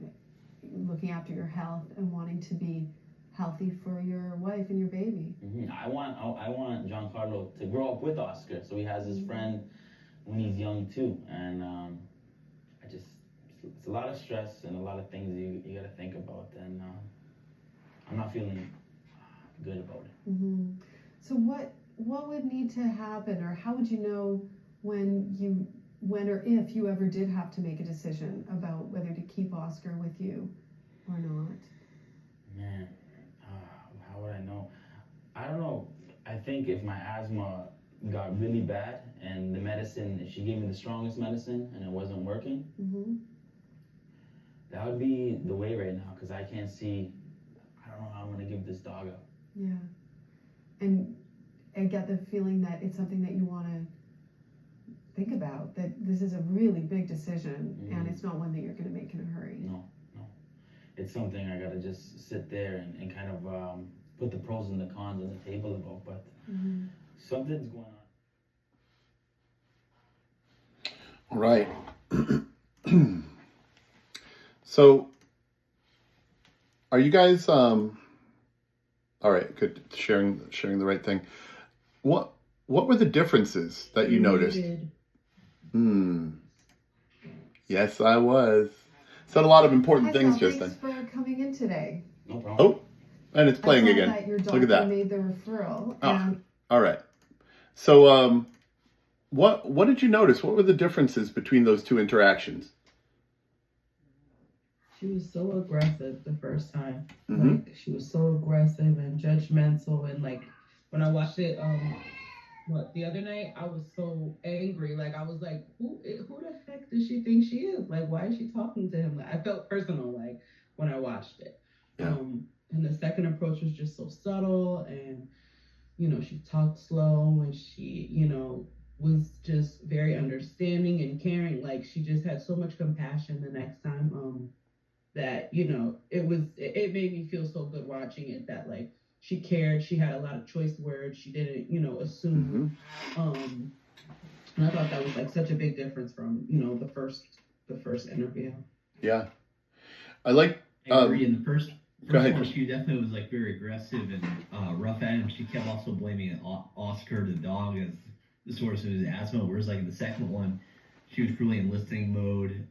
looking after your health and wanting to be healthy for your wife and your baby. I want Giancarlo to grow up with Oscar, so he has his friend when he's young too, and it's a lot of stress and a lot of things you got to think about, and I'm not feeling good about it. So what would need to happen, or how would you know when or if you ever did have to make a decision about whether to keep Oscar with you or not? Man, how would I know? I don't know. I think if my asthma got really bad and the medicine, if she gave me the strongest medicine and it wasn't working, that would be the way right now, because I can't see, I don't know how I'm going to give this dog up. Yeah. And I get the feeling that it's something that you want to think about, that this is a really big decision and it's not one that you're going to make in a hurry. No. It's something I got to just sit there and kind of put the pros and the cons on the table about, but something's going on. All right. So, are you guys, all right, good, sharing the right thing. What were the differences that you noticed? Yes, I was. Said a lot of important things just then. Thanks for coming in today. No problem. Oh, and it's playing again. That your Look at that. made the referral. All right. So, what did you notice? What were the differences between those two interactions? She was so aggressive the first time. Like, she was so aggressive and judgmental, and like when I watched it the other night, I was so angry. Like, I was like, who the heck does she think she is? Like, why is she talking to him? Like, I felt personal, like, when I watched it. Yeah. And the second approach was just so subtle, and she talked slow, and she was just very understanding and caring. Like, she just had so much compassion the next time. That it made me feel so good watching it, that like she cared, she had a lot of choice words, she didn't assume. And I thought that was like such a big difference from the first interview. Yeah, I like. I agree. In the first go ahead. one, she definitely was like very aggressive and rough at him. She kept also blaming Oscar, the dog, as the source of his asthma. Whereas like in the second one, she was really in listening mode.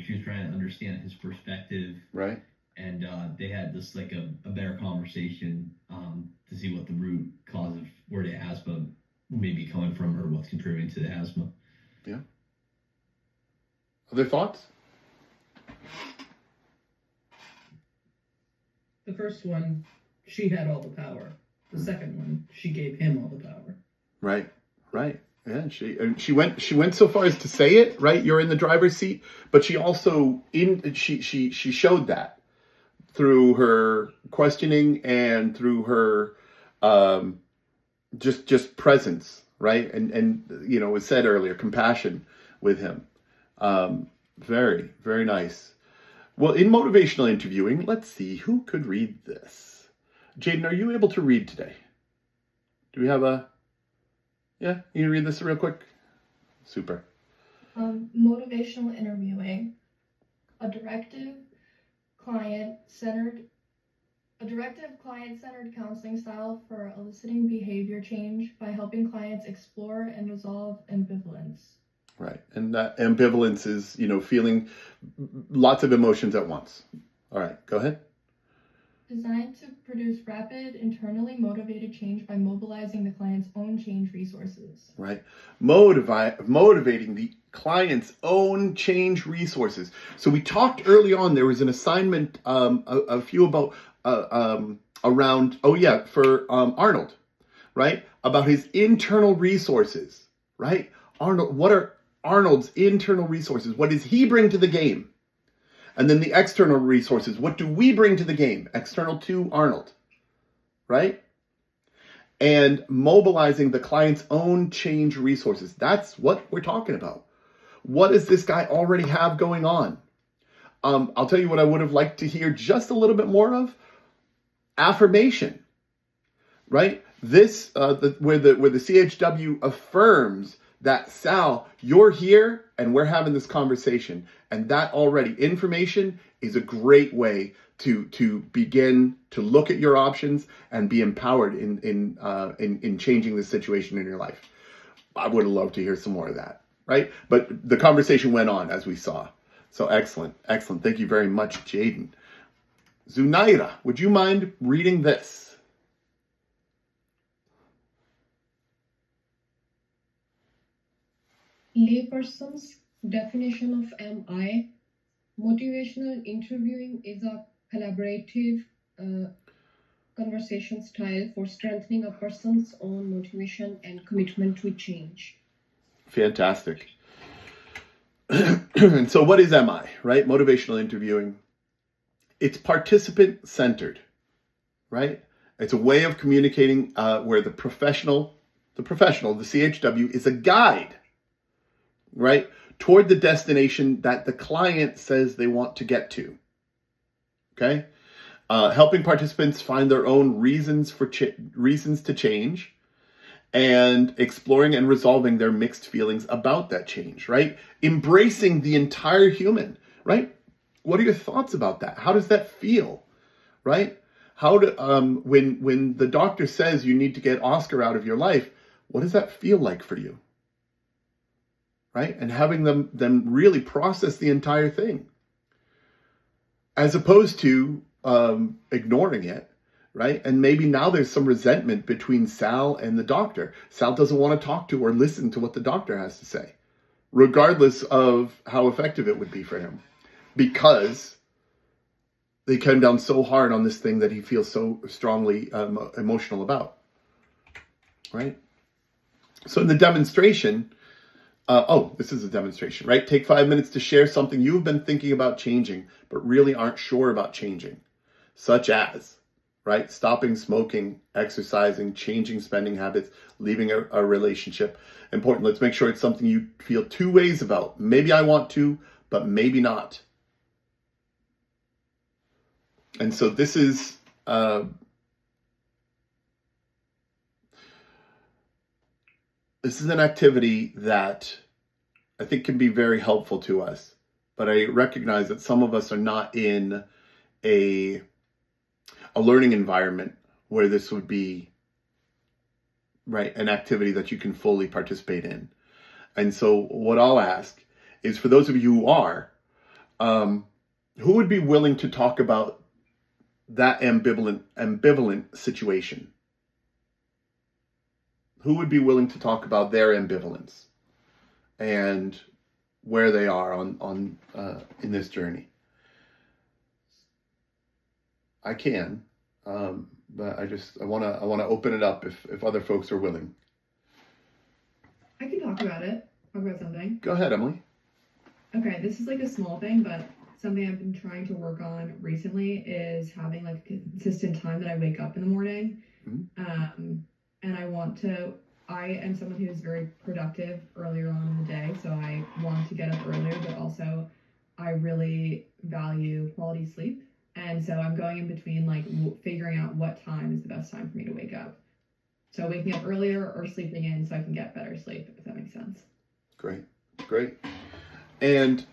She was trying to understand his perspective. Right. And they had this like a better conversation to see what the root cause of where the asthma may be coming from, or what's contributing to the asthma. Yeah. Other thoughts? The first one, she had all the power. The second one, she gave him all the power. Right. Yeah, she went so far as to say it, right? You're in the driver's seat, but she also she showed that through her questioning and through her just presence, right? And it was said earlier, compassion with him. Very, very nice. Well, in motivational interviewing, let's see who could read this. Jaden, are you able to read today? Do we have a, yeah, you read this real quick? Super. Motivational interviewing, a directive client-centered counseling style for eliciting behavior change by helping clients explore and resolve ambivalence. Right. And that ambivalence is, feeling lots of emotions at once. All right, go ahead. Designed to produce rapid, internally motivated change by mobilizing the client's own change resources. Right. Motivating the client's own change resources. So we talked early on, there was an assignment, a few about, around, for Arnold, right? About his internal resources, right? Arnold, what are Arnold's internal resources? What does he bring to the game? And then the external resources. What do we bring to the game? External to Arnold, right? And mobilizing the client's own change resources. That's what we're talking about. What does this guy already have going on? I'll tell you what I would have liked to hear just a little bit more of. Affirmation, right? This, where the CHW affirms that, Sal, you're here and we're having this conversation. And that already, information is a great way to begin to look at your options and be empowered in changing the situation in your life. I would have loved to hear some more of that, right? But the conversation went on, as we saw. So excellent. Thank you very much, Jaden. Zunaira, would you mind reading this? Layperson's definition of MI. Motivational interviewing is a collaborative conversation style for strengthening a person's own motivation and commitment to change. Fantastic. And so what is MI, right? Motivational interviewing. It's participant-centered, right? It's a way of communicating where the professional, the CHW, is a guide, right, toward the destination that the client says they want to get to, okay? Helping participants find their own reasons to change and exploring and resolving their mixed feelings about that change, right? Embracing the entire human, right? What are your thoughts about that? How does that feel, right? How do when the doctor says you need to get Oscar out of your life, what does that feel like for you, right? And having them really process the entire thing, as opposed to ignoring it, right? And maybe now there's some resentment between Sal and the doctor. Sal doesn't want to talk to or listen to what the doctor has to say, regardless of how effective it would be for him, because they came down so hard on this thing that he feels so strongly emotional about, right? So in the demonstration, this is a demonstration, right? Take 5 minutes to share something you've been thinking about changing, but really aren't sure about changing, such as, right, stopping smoking, exercising, changing spending habits, leaving a relationship. Important. Let's make sure it's something you feel two ways about. Maybe I want to, but maybe not. And so this is an activity that I think can be very helpful to us, but I recognize that some of us are not in a learning environment where this would be, right, an activity that you can fully participate in. And so what I'll ask is, for those of you who are, who would be willing to talk about that ambivalent situation? Who would be willing to talk about their ambivalence and where they are on in this journey? I can, but I want to open it up if other folks are willing. I can talk about it. Talk about something. Go ahead, Emily. Okay, this is like a small thing, but something I've been trying to work on recently is having like a consistent time that I wake up in the morning. Mm-hmm. And I am someone who is very productive earlier on in the day, so I want to get up earlier, but also I really value quality sleep. And so I'm going in between like figuring out what time is the best time for me to wake up. So waking up earlier or sleeping in so I can get better sleep, if that makes sense. Great. And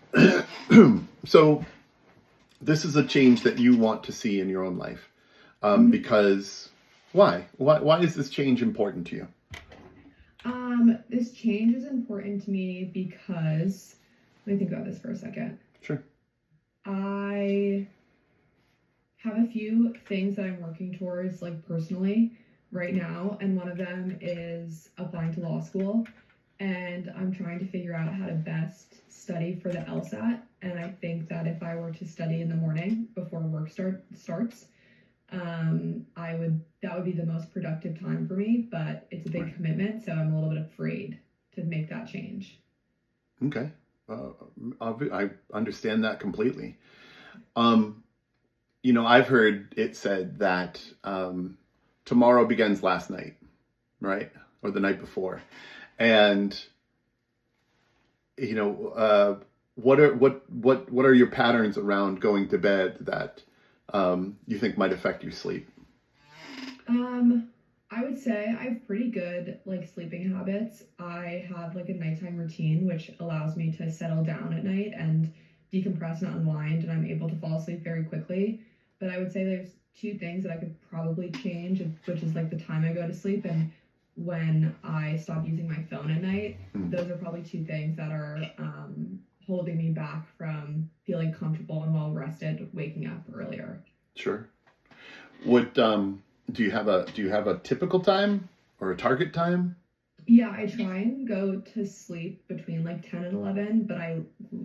so this is a change that you want to see in your own life, because why is this change important to you? This change is important to me because, let me think about this for a second. Sure. I have a few things that I'm working towards, like personally, right now, and one of them is applying to law school, and I'm trying to figure out how to best study for the LSAT. And I think that if I were to study in the morning before work starts, that would be the most productive time for me, but it's a big commitment, so I'm a little bit afraid to make that change. Okay. I understand that completely. I've heard it said that tomorrow begins last night, right? Or the night before. And what are your patterns around going to bed that you think might affect your sleep? I would say I have pretty good sleeping habits. I have a nighttime routine, which allows me to settle down at night and decompress and unwind, and I'm able to fall asleep very quickly. But I would say there's two things that I could probably change, which is the time I go to sleep and when I stop using my phone at night. Those are probably two things that are holding me back from feeling comfortable and well rested waking up earlier. Sure. What do you have a typical time or a target time? Yeah, I try and go to sleep between 10 and 11, but I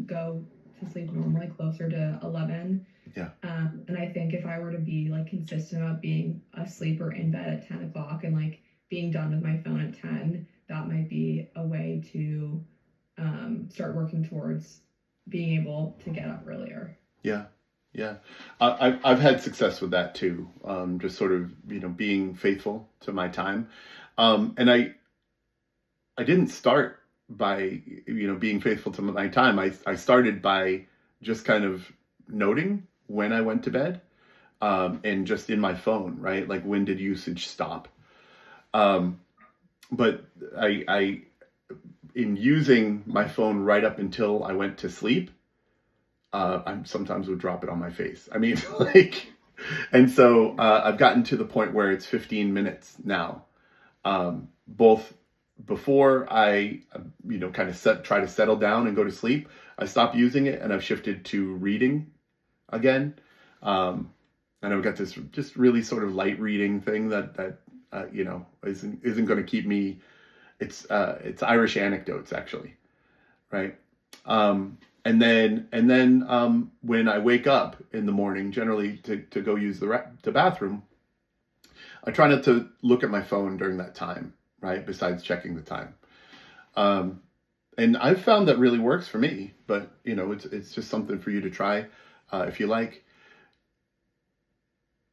go to sleep normally closer to 11. Yeah. And I think if I were to be consistent about being asleep or in bed at 10 o'clock and being done with my phone at 10, that might be a way to start working towards being able to get up earlier. Yeah. I've had success with that too. Just sort of, being faithful to my time. And I didn't start by, being faithful to my time. I started by just kind of noting when I went to bed, and just in my phone, right? When did usage stop? But I in using my phone right up until I went to sleep, I sometimes would drop it on my face. I mean, and so I've gotten to the point where it's 15 minutes now. Both before I, kind of try to settle down and go to sleep, I stopped using it and I've shifted to reading again. And I've got this just really sort of light reading thing that isn't going to keep me. It's Irish anecdotes actually, right? And then when I wake up in the morning, generally to go use the bathroom, I try not to look at my phone during that time, right? Besides checking the time. And I've found that really works for me, but it's just something for you to try if you like.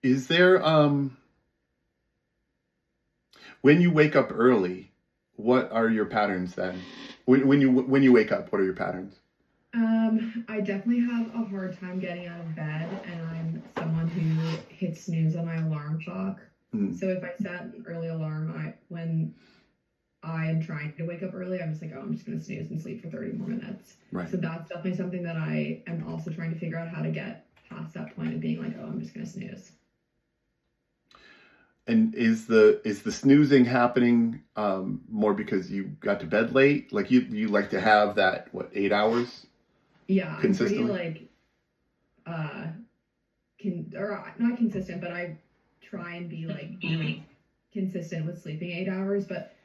Is there when you wake up early, what are your patterns then? When you wake up, what are your patterns? I definitely have a hard time getting out of bed, and I'm someone who hits snooze on my alarm clock. So if I set an early alarm, when I am trying to wake up early, I'm just I'm just going to snooze and sleep for 30 more minutes. Right. So that's definitely something that I am also trying to figure out how to get past that point of being I'm just going to snooze. And is the snoozing happening more because you got to bed late? You like to have that 8 hours? Yeah, consistently? I'm pretty not consistent, but I try and be really consistent with sleeping 8 hours. But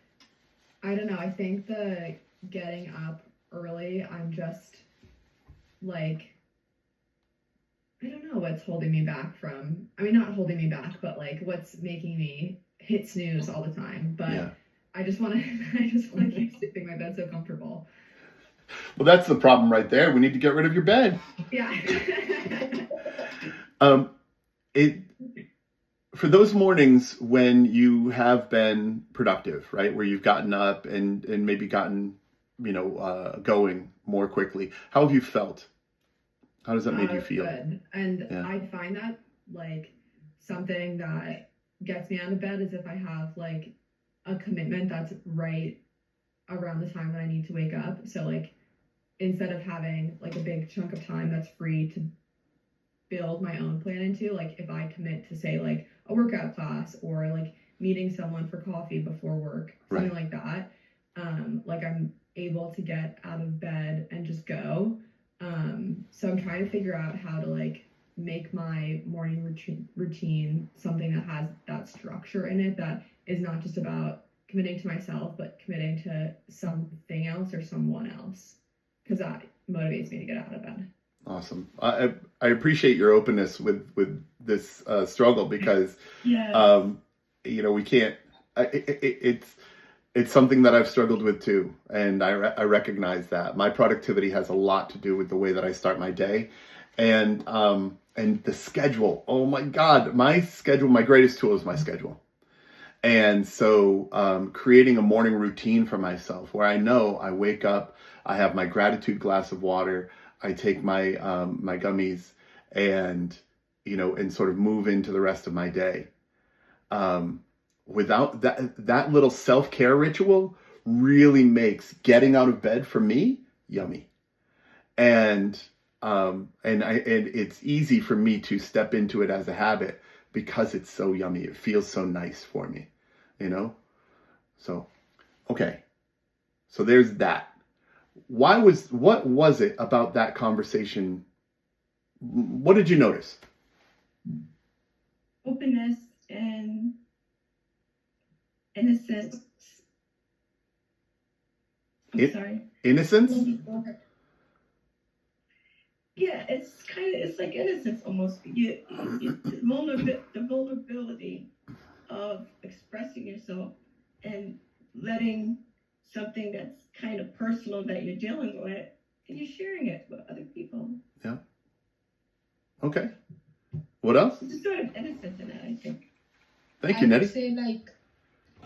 I don't know. I think the getting up early, I'm just I don't know what's holding me back from. I mean, not holding me back, but what's making me hit snooze all the time. But yeah. I just want to keep sleeping. My bed's so comfortable. Well, that's the problem right there. We need to get rid of your bed. Yeah. For those mornings when you have been productive, right, where you've gotten up and maybe gotten, going more quickly, how have you felt? How does that make you feel? Good. And yeah. I find that something that gets me out of bed is if I have a commitment that's right around the time that I need to wake up. So like instead of having like a big chunk of time that's free to build my own plan into, like if I commit to say like a workout class or like meeting someone for coffee before work, something like that, like I'm able to get out of bed and just go. So I'm trying to figure out how to like make my morning routine something that has that structure in it, that is not just about committing to myself, but committing to something else or someone else, because that motivates me to get out of bed. Awesome. I appreciate your openness with this struggle, because Yes. we can't. It's something that I've struggled with too, and I recognize that my productivity has a lot to do with the way that I start my day, and the schedule. Oh my God, my schedule. My greatest tool is my schedule, and so creating a morning routine for myself where I know I wake up, I have my gratitude glass of water, I take my my gummies, and and sort of move into the rest of my day. Without that little self-care ritual really makes getting out of bed for me yummy. And it's easy for me to step into it as a habit because it's so yummy. It feels so nice for me, So, okay. So there's that. What was it about that conversation? What did you notice? Openness and innocence. I'm sorry. Innocence? Yeah, it's like innocence almost. The vulnerability of expressing yourself and letting something that's kind of personal that you're dealing with, and you're sharing it with other people. Yeah. Okay. What else? There's sort of innocence in it, I think. Thank you, Nettie. I would say like,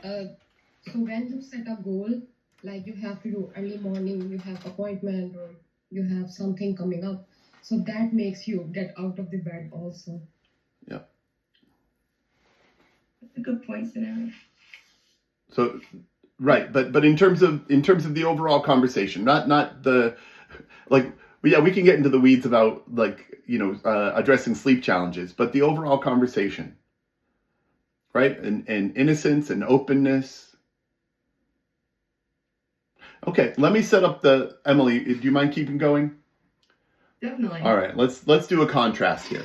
so when you set a goal, like you have to do early morning, you have appointment or you have something coming up, so that makes you get out of the bed also. Yeah. That's a good point, Scenario. So, right, but in terms of the overall conversation, not the like. Yeah, we can get into the weeds about addressing sleep challenges, but the overall conversation, right? And innocence and openness. Okay, let me set up Emily, do you mind keeping going? Definitely. All right, let's do a contrast here.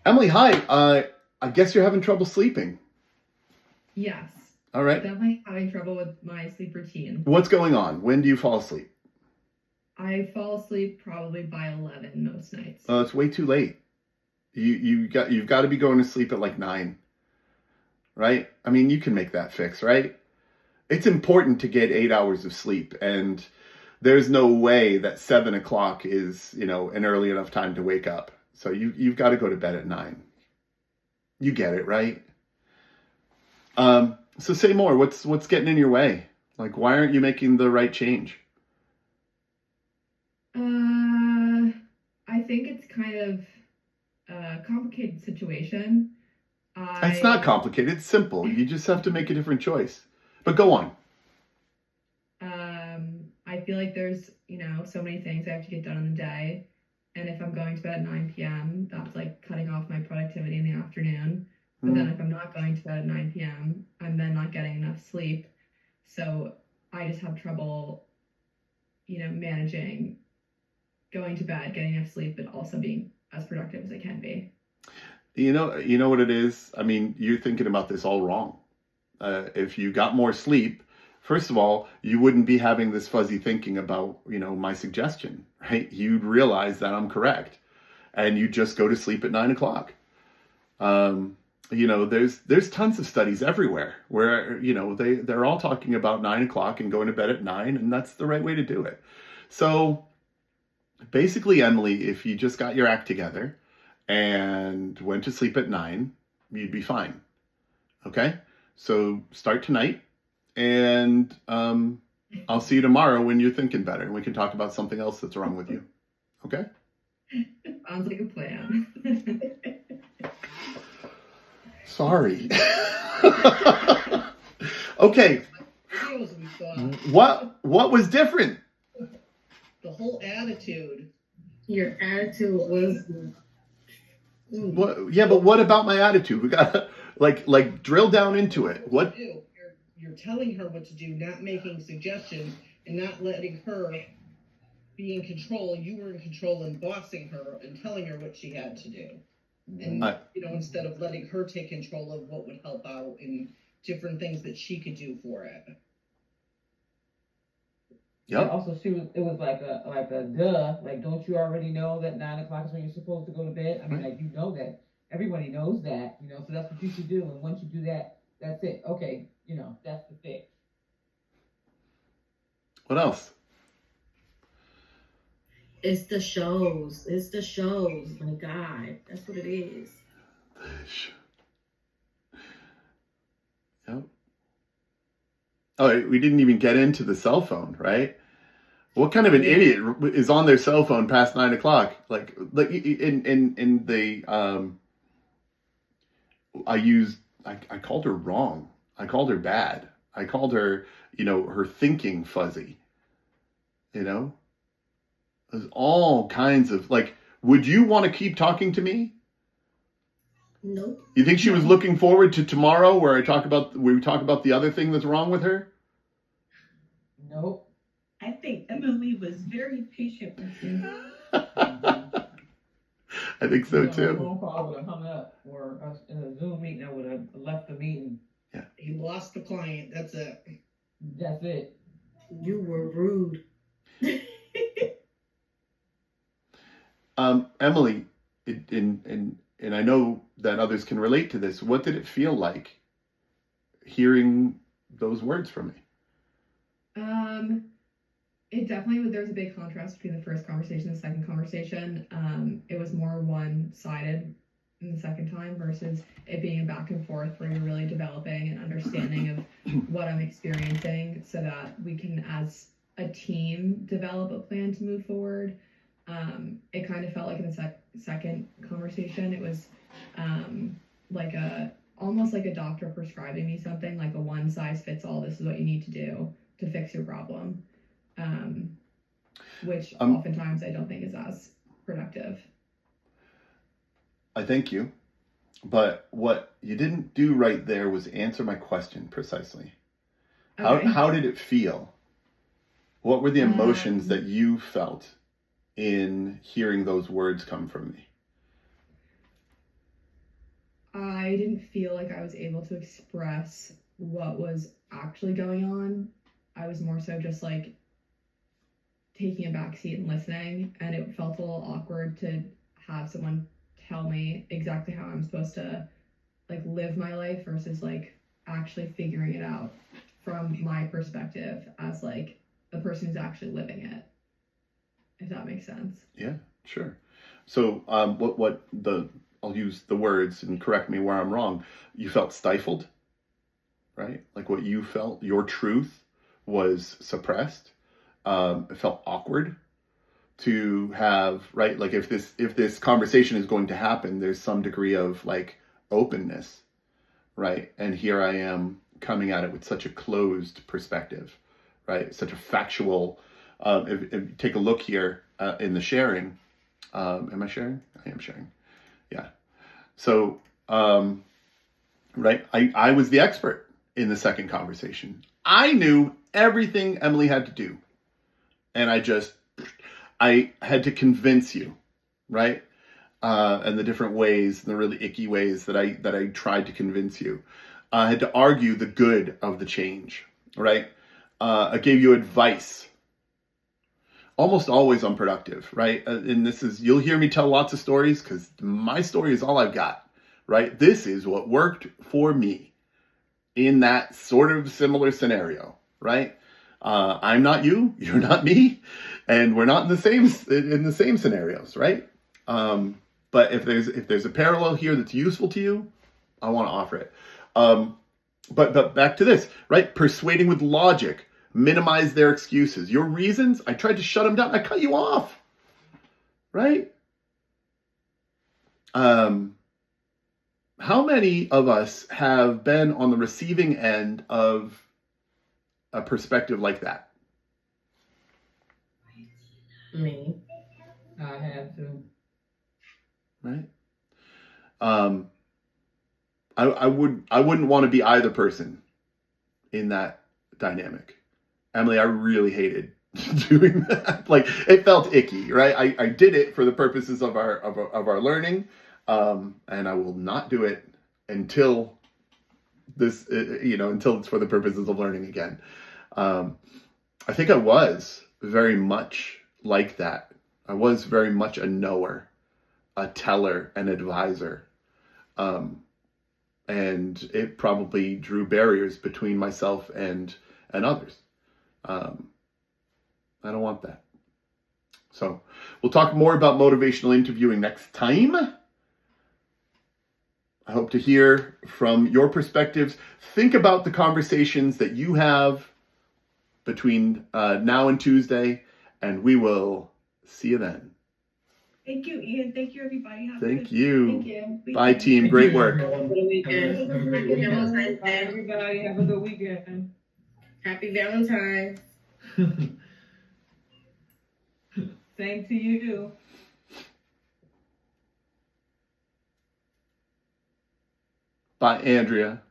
Emily, hi. I guess you're having trouble sleeping. Yes. All right. Definitely having trouble with my sleep routine. What's going on? When do you fall asleep? I fall asleep probably by 11 most nights. Oh, it's way too late. You've got to be going to sleep at like 9. Right? I mean, you can make that fix, right? It's important to get 8 hours of sleep, and there's no way that 7 o'clock is, an early enough time to wake up. So you've got to go to bed at 9. You get it, right? So say more. What's getting in your way? Like, why aren't you making the right change? I think it's kind of a complicated situation. It's not complicated. It's simple. You just have to make a different choice. But go on. I feel like there's, so many things I have to get done in the day. And if I'm going to bed at 9 p.m., that's like cutting off my productivity in the afternoon. But then if I'm not going to bed at 9 p.m., I'm then not getting enough sleep. So I just have trouble, managing going to bed, getting enough sleep, but also being as productive as I can be. You know what it is? I mean, you're thinking about this all wrong. If you got more sleep, first of all, you wouldn't be having this fuzzy thinking about, my suggestion, right? You'd realize that I'm correct, and you just go to sleep at 9 o'clock. There's tons of studies everywhere where, they're all talking about 9 o'clock and going to bed at 9, and that's the right way to do it. So basically, Emily, if you just got your act together and went to sleep at 9, you'd be fine. Okay? So start tonight, and I'll see you tomorrow when you're thinking better, and we can talk about something else that's wrong with you. Okay? Sounds like a plan. Sorry. Okay. Videos we saw. What was different? The whole attitude. Your attitude was. What? Yeah, but what about my attitude? We gotta like drill down into it. What? You're telling her what to do, not making suggestions, and not letting her be in control. You were in control and bossing her and telling her what she had to do. And instead of letting her take control of what would help out and different things that she could do for it. Yep. And also, it was like a duh. Like, don't you already know that 9 o'clock is when you're supposed to go to bed? I mean, like, you know that. Everybody knows that, so that's what you should do. And once you do that, that's it. Okay, that's the fix. What else? It's the shows. It's the shows. My God, that's what it is. Yep. Oh, we didn't even get into the cell phone, right? What kind of an idiot is on their cell phone past 9 o'clock? Like in the I called her wrong. I called her bad. I called her, her thinking fuzzy. There's all kinds of would you want to keep talking to me? Nope. You think she was looking forward to tomorrow where we talk about the other thing that's wrong with her? Nope. I think Emily was very patient with you. I think so too. A phone call would have hung up, or in a Zoom meeting, I would have left the meeting. Yeah. He lost the client. That's it. That's it. You were rude. Emily, and I know that others can relate to this. What did it feel like hearing those words from me? It definitely, there was a big contrast between the first conversation and the second conversation. It was more one-sided in the second time versus it being a back and forth where you're really developing an understanding of what I'm experiencing so that we can, as a team, develop a plan to move forward. It kind of felt like in the second conversation, it was almost like a doctor prescribing me something, like a one-size-fits-all, this is what you need to do to fix your problem. Which oftentimes I don't think is as productive. I thank you. But what you didn't do right there was answer my question precisely. Okay. How did it feel? What were the emotions that you felt in hearing those words come from me? I didn't feel like I was able to express what was actually going on. I was more so just taking a back seat and listening, and it felt a little awkward to have someone tell me exactly how I'm supposed to live my life versus actually figuring it out from my perspective as the person who's actually living it, if that makes sense. Yeah, sure. So I'll use the words and correct me where I'm wrong. You felt stifled, right? Like what you felt, your truth was suppressed. It felt awkward to have, right? Like if this conversation is going to happen, there's some degree of openness, right? And here I am coming at it with such a closed perspective, right? Such a factual, if you take a look here in the sharing, am I sharing? I am sharing. Yeah. So, right, I was the expert in the second conversation. I knew everything Emily had to do. And I had to convince you, right? And the different ways, the really icky ways that I tried to convince you. I had to argue the good of the change, right? I gave you advice. Almost always unproductive, right? And you'll hear me tell lots of stories because my story is all I've got, right? This is what worked for me in that sort of similar scenario, right? I'm not you, you're not me, and we're not in the same scenarios, right? But if there's a parallel here that's useful to you, I want to offer it. But back to this, right? Persuading with logic, minimize their excuses. Your reasons, I tried to shut them down. I cut you off, right? how many of us have been on the receiving end of a perspective like that? Me. I have to. Right? I wouldn't want to be either person in that dynamic. Emily, I really hated doing that. Like, it felt icky, right? I did it for the purposes of our learning, and I will not do it until this, until it's for the purposes of learning again. I think I was very much like that. I was very much a knower, a teller, an advisor. And it probably drew barriers between myself and others. I don't want that. So we'll talk more about motivational interviewing next time. I hope to hear from your perspectives. Think about the conversations that you have between now and Tuesday, and we will see you then. Thank you, Ian. Thank you, everybody. Thank you. Thank you. Bye, team. Great work. Have a good weekend. Have a great Happy weekend. Valentine's Bye, Day. everybody. Have a good weekend. Happy Valentine's. Same to you. Bye, Andrea.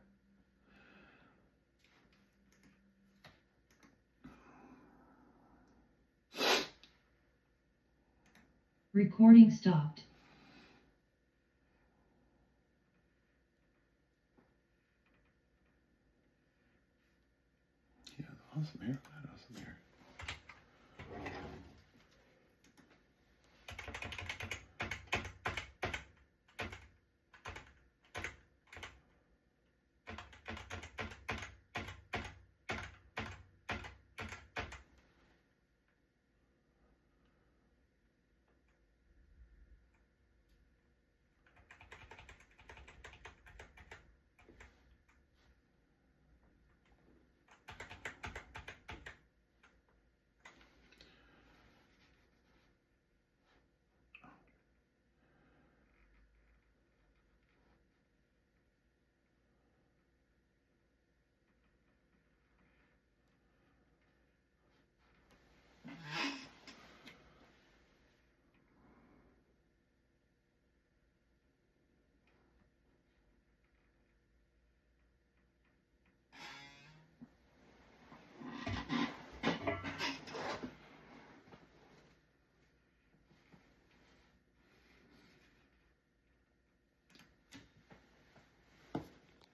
Recording stopped. Yeah, awesome.